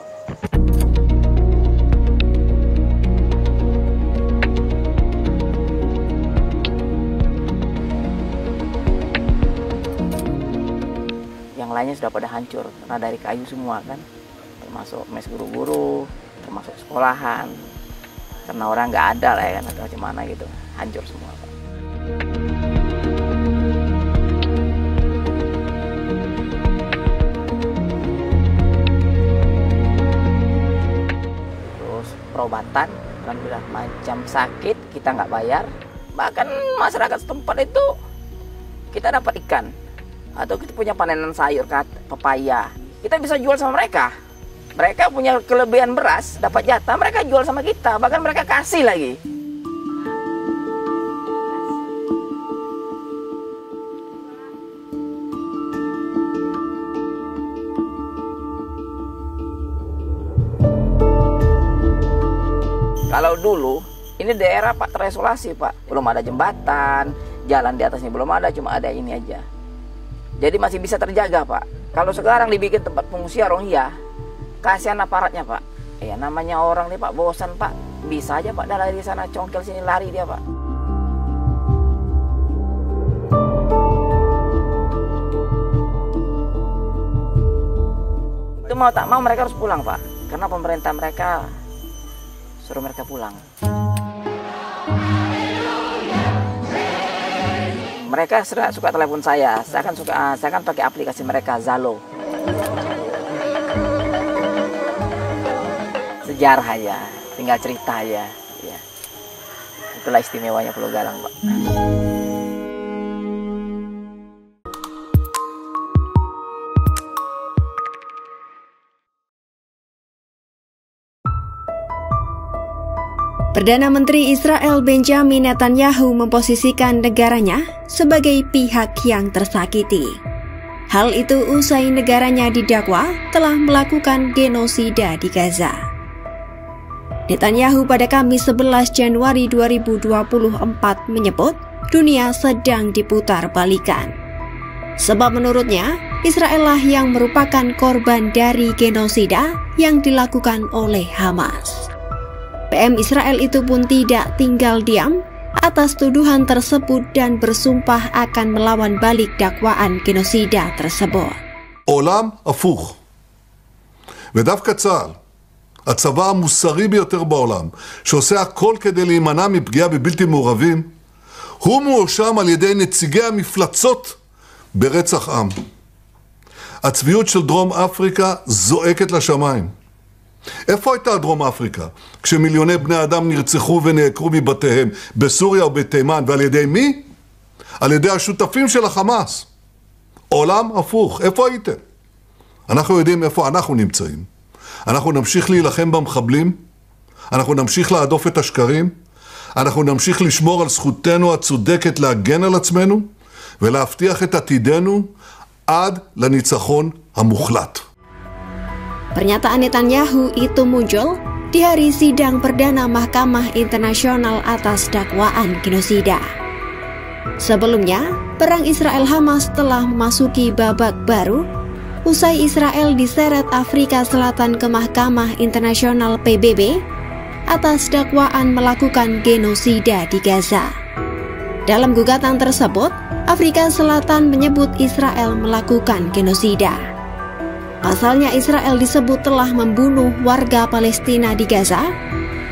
S16: Yang lainnya sudah pada hancur karena dari kayu semua kan, termasuk mes guru-guru, termasuk sekolahan, karena orang nggak ada lah ya kan, atau gimana gitu, hancur semua Pak. Terus perobatan, alhamdulillah, macam sakit kita nggak bayar, bahkan masyarakat setempat itu kita dapat ikan, atau kita punya panenan sayur, pepaya, kita bisa jual sama mereka. Mereka punya kelebihan beras, dapat jatah, mereka jual sama kita, bahkan mereka kasih lagi. Kalau dulu, ini daerah Pak terisolasi Pak, belum ada jembatan, jalan di atasnya belum ada, cuma ada ini aja. Jadi masih bisa terjaga Pak. Kalau sekarang dibikin tempat pengungsian Rohingya, kasihan aparatnya Pak. Ya namanya orang nih Pak, bosan Pak. Bisa aja Pak dari sana congkel sini lari dia Pak. Itu mau tak mau mereka harus pulang Pak. Karena pemerintah mereka suruh mereka pulang. Mereka suka telepon saya kan pakai aplikasi mereka Zalo. Sejarah aja, tinggal cerita aja. Ya. Itulah istimewanya Pulau Galang, Pak.
S17: Perdana Menteri Israel Benjamin Netanyahu memposisikan negaranya sebagai pihak yang tersakiti. Hal itu usai negaranya didakwa telah melakukan genosida di Gaza. Netanyahu pada Kamis 11 Januari 2024 menyebut dunia sedang diputar balikan. Sebab menurutnya, Israel lah yang merupakan korban dari genosida yang dilakukan oleh Hamas. PM Israel itu pun tidak tinggal diam atas tuduhan tersebut dan bersumpah akan melawan balik dakwaan genosida tersebut.
S18: עולם הפוך. ודווקא צה"ל, הצבא המוסרי ביותר בעולם, שעושה הכל כדי להימנע מפגיעה בבלתי מעורבים, הוא מואשם על ידי נציגי המפלצות ברצח עם. הצביעות של דרום אפריקה זועקת לשמיים. איפה הייתה דרום אפריקה? כשמיליוני בני אדם נרצחו ונעקרו מבתיהם בסוריה ובתימן, ועל ידי מי? על ידי השותפים של החמאס. עולם הפוך, איפה הייתם? אנחנו יודעים איפה אנחנו נמצאים. אנחנו נמשיך להילחם במחבלים, אנחנו נמשיך להדוף את השקרים, אנחנו נמשיך לשמור על זכותנו הצודקת להגן על עצמנו, ולהבטיח את עתידנו עד לניצחון המוחלט.
S17: Pernyataan Netanyahu itu muncul di hari sidang perdana Mahkamah Internasional atas dakwaan genosida. Sebelumnya, perang Israel-Hamas telah memasuki babak baru usai Israel diseret Afrika Selatan ke Mahkamah Internasional PBB atas dakwaan melakukan genosida di Gaza. Dalam gugatan tersebut, Afrika Selatan menyebut Israel melakukan genosida. Pasalnya Israel disebut telah membunuh warga Palestina di Gaza,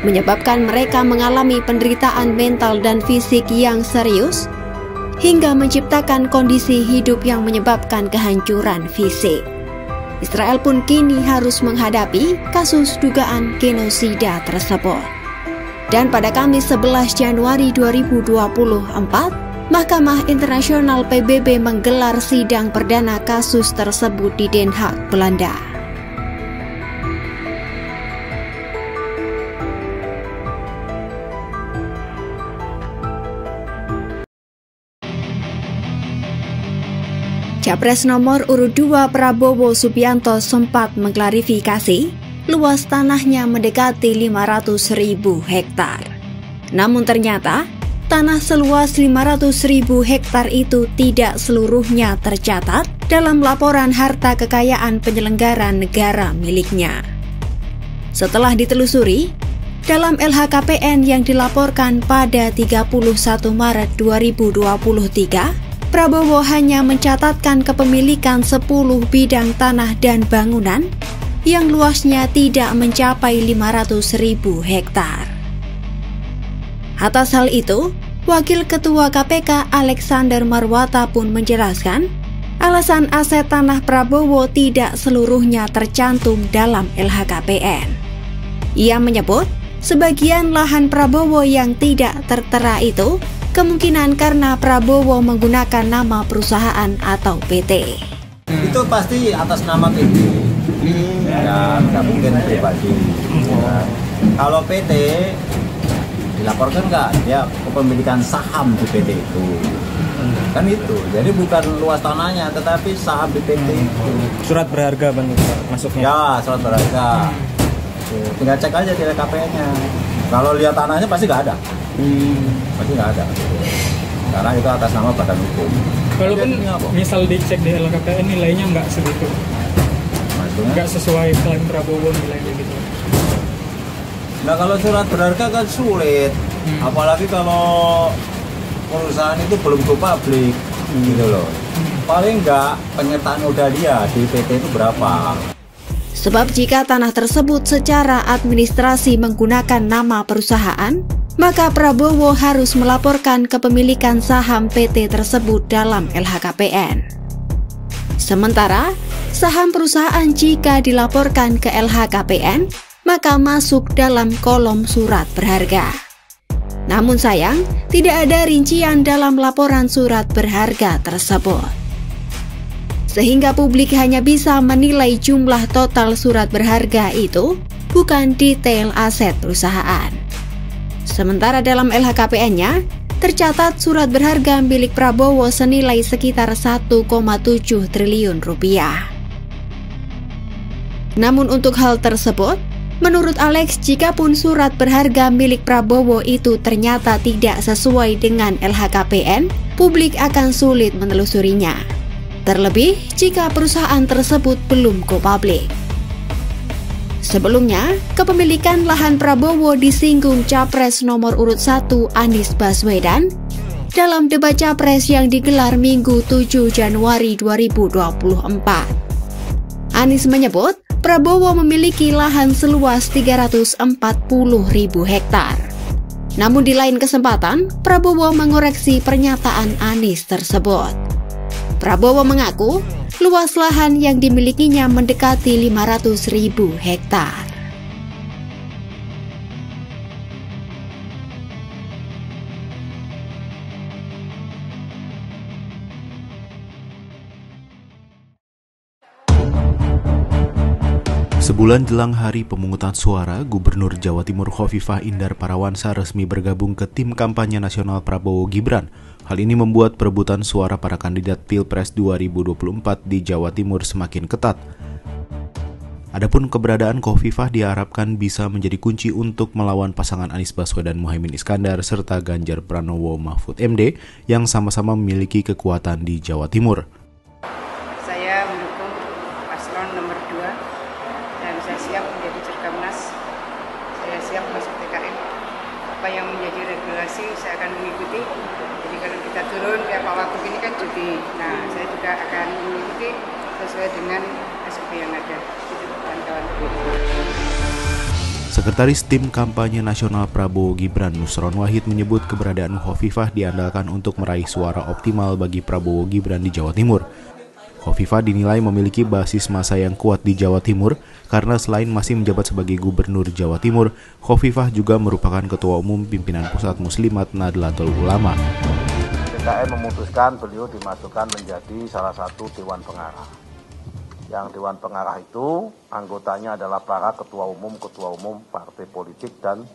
S17: menyebabkan mereka mengalami penderitaan mental dan fisik yang serius, hingga menciptakan kondisi hidup yang menyebabkan kehancuran fisik. Israel pun kini harus menghadapi kasus dugaan genosida tersebut. Dan pada Kamis 11 Januari 2024, Mahkamah Internasional PBB menggelar sidang perdana kasus tersebut di Den Haag, Belanda. Capres nomor urut 2 Prabowo Subianto sempat mengklarifikasi luas tanahnya mendekati 500.000 hektar. Namun ternyata tanah seluas 500.000 hektar itu tidak seluruhnya tercatat dalam laporan harta kekayaan penyelenggara negara miliknya. Setelah ditelusuri, dalam LHKPN yang dilaporkan pada 31 Maret 2023, Prabowo hanya mencatatkan kepemilikan 10 bidang tanah dan bangunan yang luasnya tidak mencapai 500.000 hektar. Atas hal itu, Wakil Ketua KPK Alexander Marwata pun menjelaskan, alasan aset tanah Prabowo tidak seluruhnya tercantum dalam LHKPN. Ia menyebut, sebagian lahan Prabowo yang tidak tertera itu kemungkinan karena Prabowo menggunakan nama perusahaan atau PT.
S19: Itu pasti atas nama PT, ya nggak mungkin pribadi. Ya. Kalau PT dilaporkan nggak, dia kepemilikan saham di PT itu, kan itu. Jadi bukan luas tanahnya, tetapi saham di PT itu.
S20: Surat berharga Bang masuknya?
S19: Ya, surat berharga. Tinggal cek aja di LKPN-nya. Kalau lihat tanahnya pasti nggak ada. Pasti nggak ada. Karena itu atas nama badan hukum.
S20: Walaupun misal dicek di LKPN nilainya nggak segitu, nggak sesuai klaim Prabowo nilainya gitu.
S19: Nah kalau surat berharga kan sulit, apalagi kalau perusahaan itu belum go publik, gitu loh. Paling nggak penyertaan modal dia di PT itu berapa?
S17: Sebab jika tanah tersebut secara administrasi menggunakan nama perusahaan, maka Prabowo harus melaporkan kepemilikan saham PT tersebut dalam LHKPN. Sementara, saham perusahaan jika dilaporkan ke LHKPN, maka masuk dalam kolom surat berharga. Namun sayang, tidak ada rincian dalam laporan surat berharga tersebut. Sehingga publik hanya bisa menilai jumlah total surat berharga itu, bukan detail aset perusahaan. Sementara dalam LHKPN-nya, tercatat surat berharga milik Prabowo senilai sekitar 1,7 triliun rupiah. Namun untuk hal tersebut, menurut Alex, jikapun surat berharga milik Prabowo itu ternyata tidak sesuai dengan LHKPN, publik akan sulit menelusurinya. Terlebih jika perusahaan tersebut belum go public. Sebelumnya, kepemilikan lahan Prabowo disinggung Capres nomor urut 1 Anies Baswedan dalam debat Capres yang digelar Minggu 7 Januari 2024. Anies menyebut Prabowo memiliki lahan seluas 340.000 hektar. Namun di lain kesempatan, Prabowo mengoreksi pernyataan Anies tersebut. Prabowo mengaku luas lahan yang dimilikinya mendekati 500.000 hektar.
S21: Sebulan jelang hari pemungutan suara, Gubernur Jawa Timur Khofifah Indar Parawansa resmi bergabung ke tim kampanye nasional Prabowo Gibran. Hal ini membuat perebutan suara para kandidat Pilpres 2024 di Jawa Timur semakin ketat. Adapun keberadaan Khofifah diharapkan bisa menjadi kunci untuk melawan pasangan Anies Baswedan Muhaimin Iskandar serta Ganjar Pranowo Mahfud MD yang sama-sama memiliki kekuatan di Jawa Timur.
S22: Saya mendukung paslon nomor 2 dan saya siap menjadi Cerkamnas. Saya siap masuk TKN. Apa yang menjadi regulasi saya akan mengikuti. Jadi kalau kita turun, ya Pak Wagub ini kan cuti. Nah, saya juga akan mengikuti sesuai dengan SOP yang ada. Itu kawan-kawan.
S21: Sekretaris Tim Kampanye Nasional Prabowo Gibran Nusron Wahid menyebut keberadaan Khofifah diandalkan untuk meraih suara optimal bagi Prabowo Gibran di Jawa Timur. Khofifah dinilai memiliki basis massa yang kuat di Jawa Timur karena selain masih menjabat sebagai Gubernur Jawa Timur, Khofifah juga merupakan Ketua Umum Pimpinan Pusat Muslimat Nahdlatul Ulama.
S23: TKN memutuskan beliau dimasukkan menjadi salah satu Dewan Pengarah. Yang Dewan Pengarah itu anggotanya adalah para ketua umum partai politik dan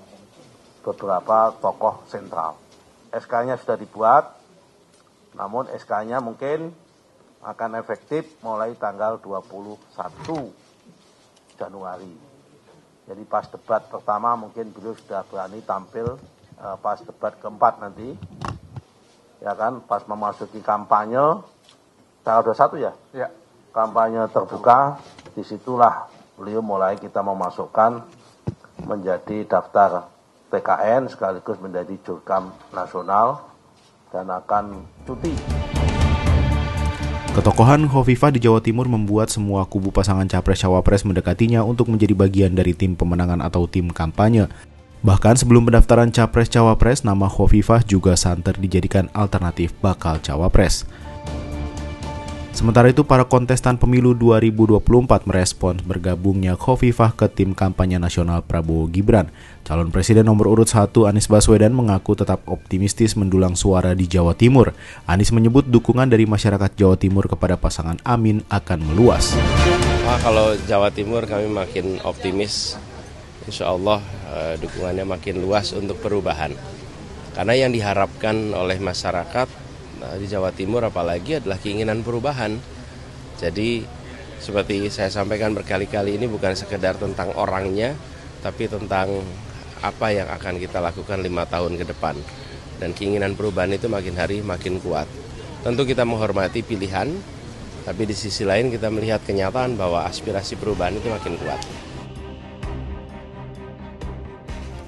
S23: beberapa tokoh sentral. SK-nya sudah dibuat, namun SK-nya mungkin akan efektif mulai tanggal 21 Januari. Jadi pas debat pertama mungkin beliau sudah berani tampil, pas debat keempat nanti, ya kan, pas memasuki kampanye, tanggal 21 ya? Ya. Kampanye terbuka, disitulah beliau mulai kita memasukkan menjadi daftar PKN sekaligus menjadi jurkam nasional dan akan cuti.
S21: Ketokohan Khofifah di Jawa Timur membuat semua kubu pasangan Capres-Cawapres mendekatinya untuk menjadi bagian dari tim pemenangan atau tim kampanye. Bahkan sebelum pendaftaran Capres-Cawapres, nama Khofifah juga santer dijadikan alternatif bakal Cawapres. Sementara itu, para kontestan pemilu 2024 merespons bergabungnya Khofifah ke tim kampanye nasional Prabowo Gibran. Calon Presiden nomor urut 1 Anies Baswedan mengaku tetap optimistis mendulang suara di Jawa Timur. Anies menyebut dukungan dari masyarakat Jawa Timur kepada pasangan Amin akan meluas.
S1: Kalau Jawa Timur kami makin optimis, insya Allah dukungannya makin luas untuk perubahan. Karena yang diharapkan oleh masyarakat di Jawa Timur apalagi adalah keinginan perubahan. Jadi seperti saya sampaikan berkali-kali, ini bukan sekedar tentang orangnya, tapi tentang apa yang akan kita lakukan 5 tahun ke depan. Dan keinginan perubahan itu makin hari makin kuat. Tentu kita menghormati pilihan, tapi di sisi lain kita melihat kenyataan bahwa aspirasi perubahan itu makin kuat.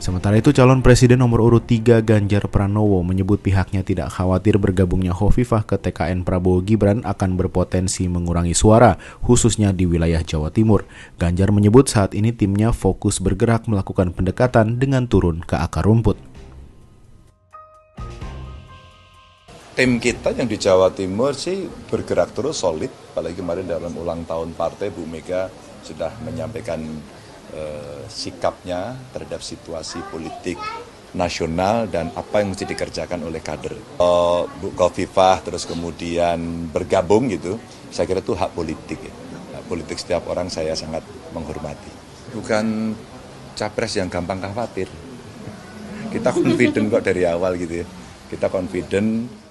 S21: Sementara itu, calon presiden nomor urut 3 Ganjar Pranowo menyebut pihaknya tidak khawatir bergabungnya Khofifah ke TKN Prabowo Gibran akan berpotensi mengurangi suara, khususnya di wilayah Jawa Timur. Ganjar menyebut saat ini timnya fokus bergerak melakukan pendekatan dengan turun ke akar rumput.
S2: Tim kita yang di Jawa Timur sih bergerak terus solid, apalagi kemarin dalam ulang tahun partai Bu Mega sudah menyampaikan sikapnya terhadap situasi politik nasional dan apa yang mesti dikerjakan oleh kader. Bu Khofifah terus kemudian bergabung gitu, saya kira itu hak politik. Ya. Hak politik setiap orang saya sangat menghormati. Bukan capres yang gampang khawatir. Kita confident kok dari awal gitu ya. Kita confident.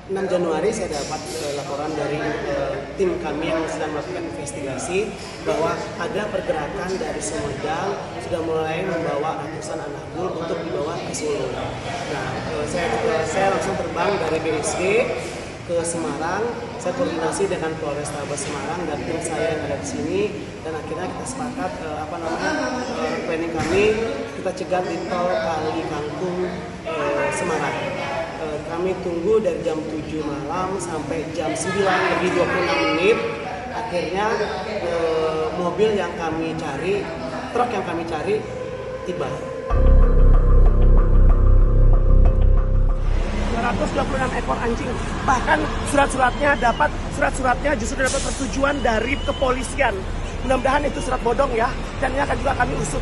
S3: 6 Januari saya dapat laporan dari tim kami yang sedang melakukan investigasi bahwa ada pergerakan dari Sumedang sudah mulai membawa ratusan anak buah untuk dibawa ke Solo. Nah, saya langsung terbang dari BSD ke Semarang. Saya koordinasi dengan Polrestabes Semarang dan tim saya yang ada di sini, dan akhirnya kita sepakat planning kami kita cegat di tol Kali Kangkung Semarang. Kami tunggu dari jam 7 malam sampai jam 9 lebih 26 menit. Akhirnya mobil yang kami cari, truk yang kami cari tiba. 226 ekor anjing, bahkan surat-suratnya justru dapat persetujuan dari kepolisian. Mudah-mudahan itu surat bodong ya, dan ini akan juga kami usut.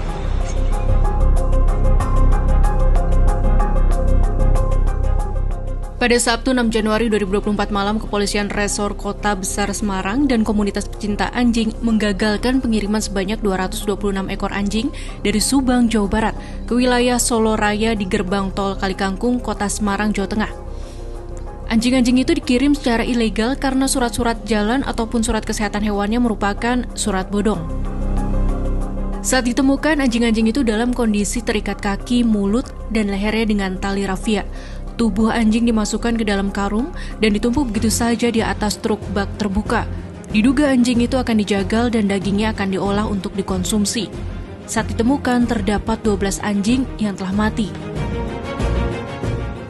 S8: Pada Sabtu 6 Januari 2024 malam, Kepolisian Resor Kota Besar Semarang dan komunitas pecinta anjing menggagalkan pengiriman sebanyak 226 ekor anjing dari Subang, Jawa Barat ke wilayah Solo Raya di gerbang tol Kalikangkung, Kota Semarang, Jawa Tengah. Anjing-anjing itu dikirim secara ilegal karena surat-surat jalan ataupun surat kesehatan hewannya merupakan surat bodong. Saat ditemukan, anjing-anjing itu dalam kondisi terikat kaki, mulut, dan lehernya dengan tali rafia. Tubuh anjing dimasukkan ke dalam karung dan ditumpuk begitu saja di atas truk bak terbuka. Diduga anjing itu akan dijagal dan dagingnya akan diolah untuk dikonsumsi. Saat ditemukan, terdapat 12 anjing yang telah mati.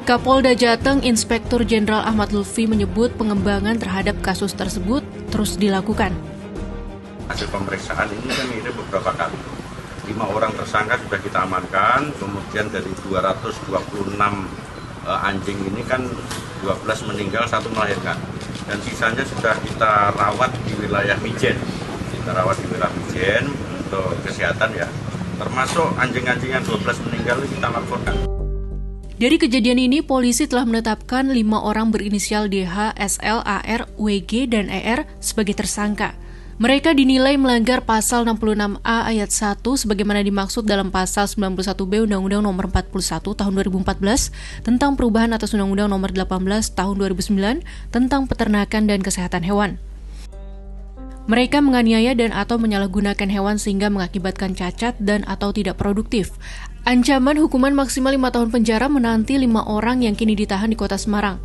S8: Kapolda Jateng Inspektur Jenderal Ahmad Lutfi menyebut pengembangan terhadap kasus tersebut terus dilakukan.
S24: Hasil pemeriksaan ini kan ada beberapa kali. 5 orang tersangka sudah kita amankan, kemudian dari 226 anjing ini kan 12 meninggal, 1 melahirkan, dan sisanya sudah kita rawat di wilayah Mijen. Untuk kesehatan ya, termasuk anjing-anjing yang 12 meninggal kita laporkan.
S8: Dari kejadian ini, polisi telah menetapkan 5 orang berinisial DH, SL, AR, WG, dan ER sebagai tersangka. Mereka dinilai melanggar pasal 66A ayat 1 sebagaimana dimaksud dalam pasal 91B Undang-Undang Nomor 41 Tahun 2014 tentang perubahan atas Undang-Undang Nomor 18 Tahun 2009 tentang peternakan dan kesehatan hewan. Mereka menganiaya dan atau menyalahgunakan hewan sehingga mengakibatkan cacat dan atau tidak produktif. Ancaman hukuman maksimal 5 tahun penjara menanti 5 orang yang kini ditahan di Kota Semarang.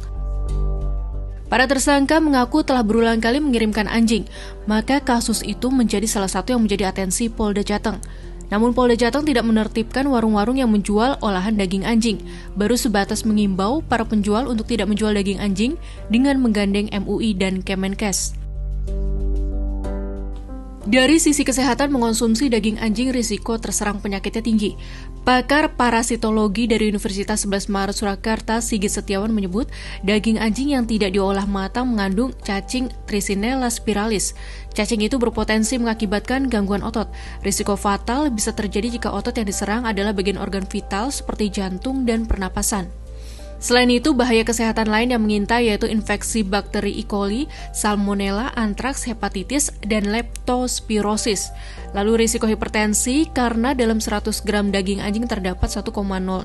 S8: Para tersangka mengaku telah berulang kali mengirimkan anjing, maka kasus itu menjadi salah satu yang menjadi atensi Polda Jateng. Namun Polda Jateng tidak menertibkan warung-warung yang menjual olahan daging anjing, baru sebatas mengimbau para penjual untuk tidak menjual daging anjing dengan menggandeng MUI dan Kemenkes. Dari sisi kesehatan, mengonsumsi daging anjing risiko terserang penyakitnya tinggi. Pakar parasitologi dari Universitas 11 Maret Surakarta, Sigit Setiawan menyebut, daging anjing yang tidak diolah matang mengandung cacing Trichinella spiralis. Cacing itu berpotensi mengakibatkan gangguan otot. Risiko fatal bisa terjadi jika otot yang diserang adalah bagian organ vital seperti jantung dan pernapasan. Selain itu, bahaya kesehatan lain yang mengintai yaitu infeksi bakteri E. coli, salmonella, antraks, hepatitis, dan leptospirosis. Lalu risiko hipertensi karena dalam 100 gram daging anjing terdapat 1,06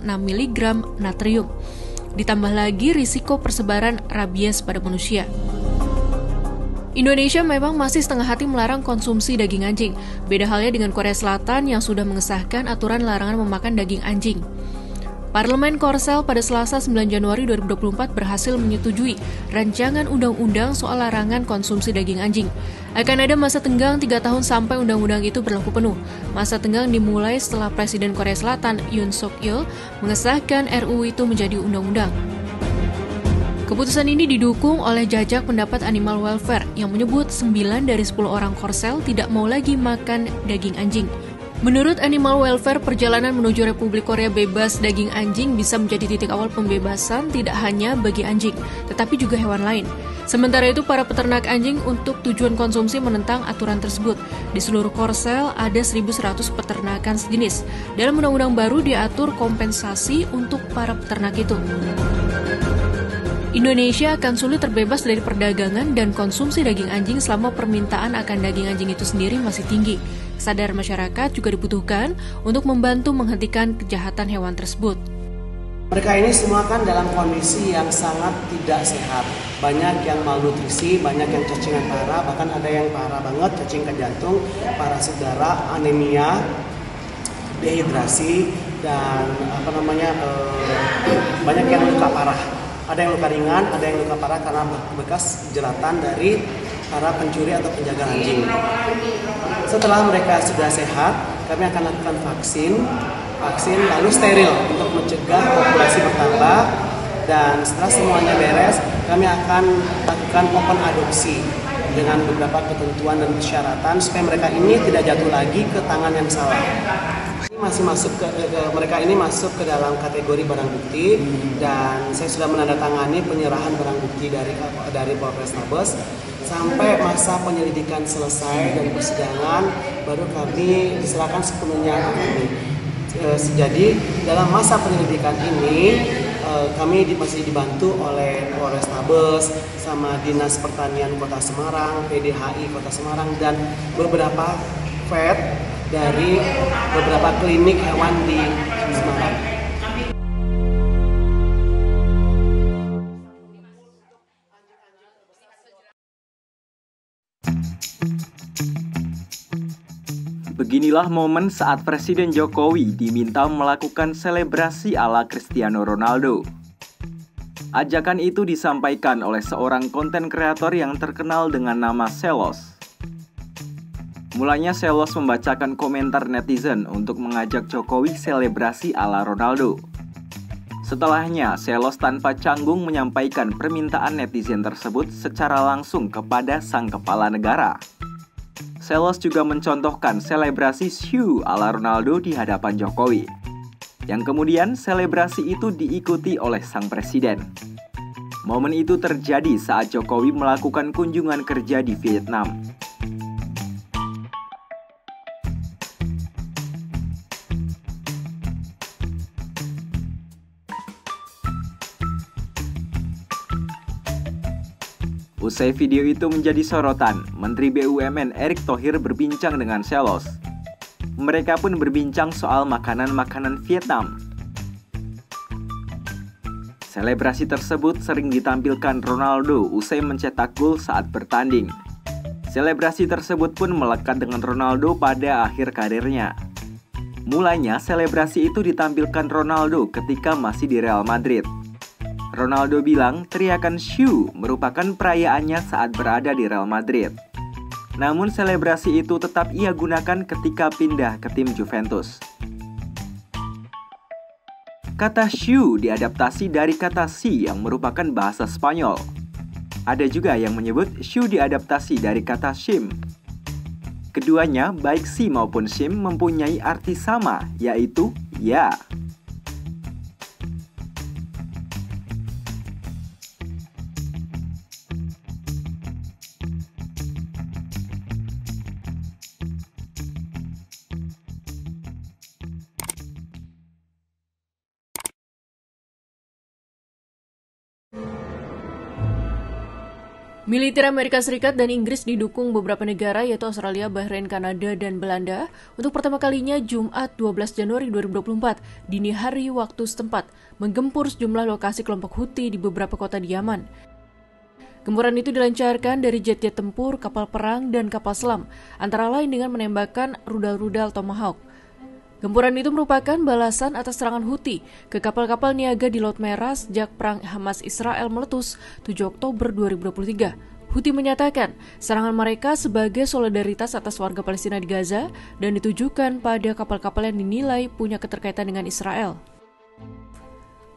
S8: mg natrium. Ditambah lagi risiko persebaran rabies pada manusia. Indonesia memang masih setengah hati melarang konsumsi daging anjing. Beda halnya dengan Korea Selatan yang sudah mengesahkan aturan larangan memakan daging anjing. Parlemen Korsel pada Selasa 9 Januari 2024 berhasil menyetujui rancangan undang-undang soal larangan konsumsi daging anjing. Akan ada masa tenggang 3 tahun sampai undang-undang itu berlaku penuh. Masa tenggang dimulai setelah Presiden Korea Selatan Yoon Suk Yeol mengesahkan RUU itu menjadi undang-undang. Keputusan ini didukung oleh jajak pendapat Animal Welfare yang menyebut 9 dari 10 orang Korsel tidak mau lagi makan daging anjing. Menurut Animal Welfare, perjalanan menuju Republik Korea bebas daging anjing bisa menjadi titik awal pembebasan tidak hanya bagi anjing, tetapi juga hewan lain. Sementara itu, para peternak anjing untuk tujuan konsumsi menentang aturan tersebut. Di seluruh Korsel ada 1.100 peternakan sejenis. Dalam undang-undang baru diatur kompensasi untuk para peternak itu. Indonesia akan sulit terbebas dari perdagangan dan konsumsi daging anjing selama permintaan akan daging anjing itu sendiri masih tinggi. Kesadaran masyarakat juga dibutuhkan untuk membantu menghentikan kejahatan hewan tersebut.
S3: Mereka ini semua kan dalam kondisi yang sangat tidak sehat. Banyak yang malnutrisi, banyak yang cacingan parah, bahkan ada yang parah banget, cacing ke jantung, parah darah, anemia, dehidrasi, dan banyak yang luka parah. Ada yang luka ringan, ada yang luka parah karena bekas jeratan dari para pencuri atau penjaga anjing. Setelah mereka sudah sehat, kami akan lakukan vaksin lalu steril untuk mencegah populasi bertambah, dan setelah semuanya beres, kami akan lakukan open adopsi dengan beberapa ketentuan dan persyaratan supaya mereka ini tidak jatuh lagi ke tangan yang salah. Mereka ini masuk ke dalam kategori barang bukti, dan saya sudah menandatangani penyerahan barang bukti dari Polrestabes. Sampai masa penyelidikan selesai dan persidangan, baru kami diserahkan sepenuhnya ke kami. Jadi dalam masa penyelidikan ini kami masih dibantu oleh Polrestabes, sama Dinas Pertanian Kota Semarang, PDHI Kota Semarang, dan beberapa vet dari beberapa klinik hewan di Semarang.
S4: Beginilah momen saat Presiden Jokowi diminta melakukan selebrasi ala Cristiano Ronaldo. Ajakan itu disampaikan oleh seorang konten kreator yang terkenal dengan nama Selos. Mulanya Selos membacakan komentar netizen untuk mengajak Jokowi selebrasi ala Ronaldo. Setelahnya, Selos tanpa canggung menyampaikan permintaan netizen tersebut secara langsung kepada sang kepala negara. Selos juga mencontohkan selebrasi Shoo ala Ronaldo di hadapan Jokowi, yang kemudian selebrasi itu diikuti oleh sang presiden. Momen itu terjadi saat Jokowi melakukan kunjungan kerja di Vietnam. Usai video itu menjadi sorotan, Menteri BUMN Erick Thohir berbincang dengan Selos. Mereka pun berbincang soal makanan-makanan Vietnam. Selebrasi tersebut sering ditampilkan Ronaldo usai mencetak gol saat bertanding. Selebrasi tersebut pun melekat dengan Ronaldo pada akhir karirnya. Mulanya, selebrasi itu ditampilkan Ronaldo ketika masih di Real Madrid. Ronaldo bilang teriakan "Shoo" merupakan perayaannya saat berada di Real Madrid. Namun selebrasi itu tetap ia gunakan ketika pindah ke tim Juventus. Kata "shoo" diadaptasi dari kata "si" yang merupakan bahasa Spanyol. Ada juga yang menyebut "shoo" diadaptasi dari kata "shim". Keduanya, baik "si" maupun "shim" mempunyai arti sama, yaitu ya.
S8: Militer Amerika Serikat dan Inggris didukung beberapa negara yaitu Australia, Bahrain, Kanada, dan Belanda untuk pertama kalinya Jumat 12 Januari 2024 dini hari waktu setempat menggempur sejumlah lokasi kelompok Houthi di beberapa kota di Yaman. Gempuran itu dilancarkan dari jet-jet tempur, kapal perang, dan kapal selam, antara lain dengan menembakkan rudal-rudal Tomahawk. Gempuran itu merupakan balasan atas serangan Houthi ke kapal-kapal niaga di Laut Merah sejak perang Hamas-Israel meletus 7 Oktober 2023. Houthi menyatakan serangan mereka sebagai solidaritas atas warga Palestina di Gaza dan ditujukan pada kapal-kapal yang dinilai punya keterkaitan dengan Israel.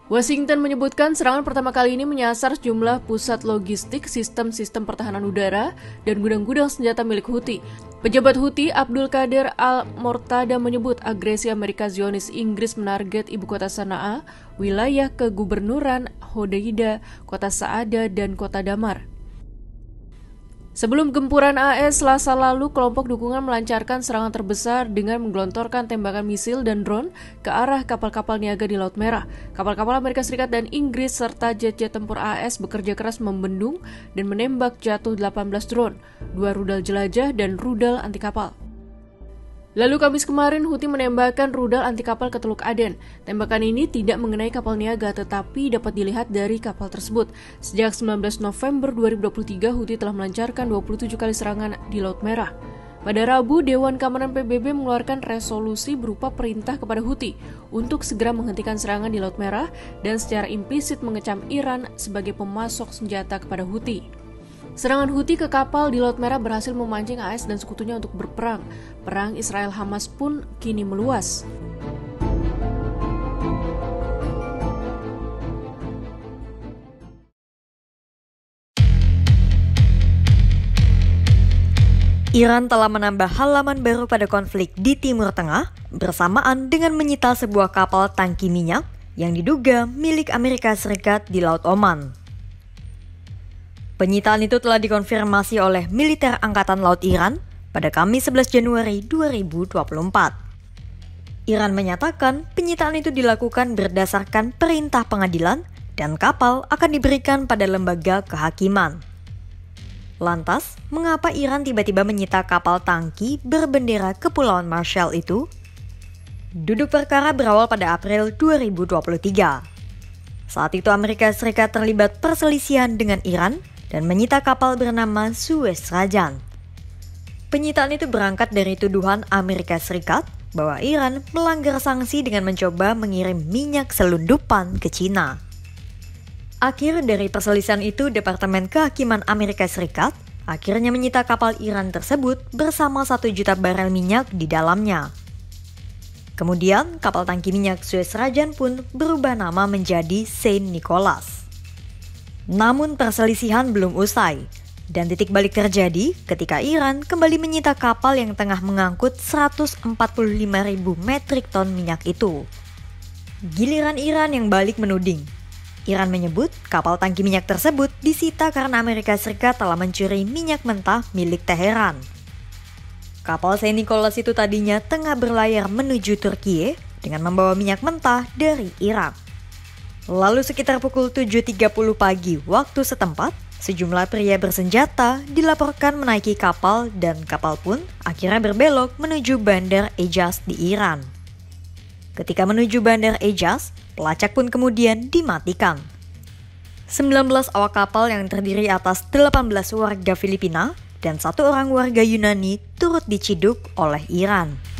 S8: Washington menyebutkan serangan pertama kali ini menyasar sejumlah pusat logistik, sistem-sistem pertahanan udara, dan gudang-gudang senjata milik Houthi. Pejabat Houthi Abdul Qadir Al-Mortada menyebut agresi Amerika Zionis Inggris menarget ibu kota Sanaa, wilayah kegubernuran Hodeida, kota Saada, dan kota Damar. Sebelum gempuran AS Selasa lalu, kelompok dukungan melancarkan serangan terbesar dengan menggelontorkan tembakan misil dan drone ke arah kapal-kapal niaga di Laut Merah. Kapal-kapal Amerika Serikat dan Inggris serta jet-jet tempur AS bekerja keras membendung dan menembak jatuh 18 drone, 2 rudal jelajah dan rudal anti kapal. Lalu Kamis kemarin, Houthi menembakkan rudal anti kapal ke Teluk Aden. Tembakan ini tidak mengenai kapal niaga, tetapi dapat dilihat dari kapal tersebut. Sejak 19 November 2023, Houthi telah melancarkan 27 kali serangan di Laut Merah. Pada Rabu, Dewan Keamanan PBB mengeluarkan resolusi berupa perintah kepada Houthi untuk segera menghentikan serangan di Laut Merah dan secara implisit mengecam Iran sebagai pemasok senjata kepada Houthi. Serangan Houthi ke kapal di Laut Merah berhasil memancing AS dan sekutunya untuk berperang. Perang Israel-Hamas pun kini meluas.
S5: Iran telah menambah halaman baru pada konflik di Timur Tengah bersamaan dengan menyita sebuah kapal tangki minyak yang diduga milik Amerika Serikat di Laut Oman. Penyitaan itu telah dikonfirmasi oleh militer Angkatan Laut Iran pada Kamis 11 Januari 2024. Iran menyatakan penyitaan itu dilakukan berdasarkan perintah pengadilan dan kapal akan diberikan pada lembaga kehakiman. Lantas, mengapa Iran tiba-tiba menyita kapal tangki berbendera Kepulauan Marshall itu? Duduk perkara berawal pada April 2023. Saat itu Amerika Serikat terlibat perselisihan dengan Iran dan menyita kapal bernama Suez Rajan. Penyitaan itu berangkat dari tuduhan Amerika Serikat bahwa Iran melanggar sanksi dengan mencoba mengirim minyak selundupan ke Cina. Akhir dari perselisihan itu, Departemen Kehakiman Amerika Serikat akhirnya menyita kapal Iran tersebut bersama 1 juta barel minyak di dalamnya. Kemudian, kapal tangki minyak Suez Rajan pun berubah nama menjadi Saint Nicholas. Namun perselisihan belum usai, dan titik balik terjadi ketika Iran kembali menyita kapal yang tengah mengangkut 145.000 metrik ton minyak itu. Giliran Iran yang balik menuding. Iran menyebut kapal tangki minyak tersebut disita karena Amerika Serikat telah mencuri minyak mentah milik Teheran. Kapal Saint Nicholas itu tadinya tengah berlayar menuju Turkiye dengan membawa minyak mentah dari Irak. Lalu sekitar pukul 7.30 pagi waktu setempat, Sejumlah pria bersenjata dilaporkan menaiki kapal dan kapal pun akhirnya berbelok menuju Bandar Hejaz di Iran. Ketika menuju Bandar Hejaz, pelacak pun kemudian dimatikan. 19 awak kapal yang terdiri atas 18 warga Filipina dan 1 orang warga Yunani turut diciduk oleh Iran.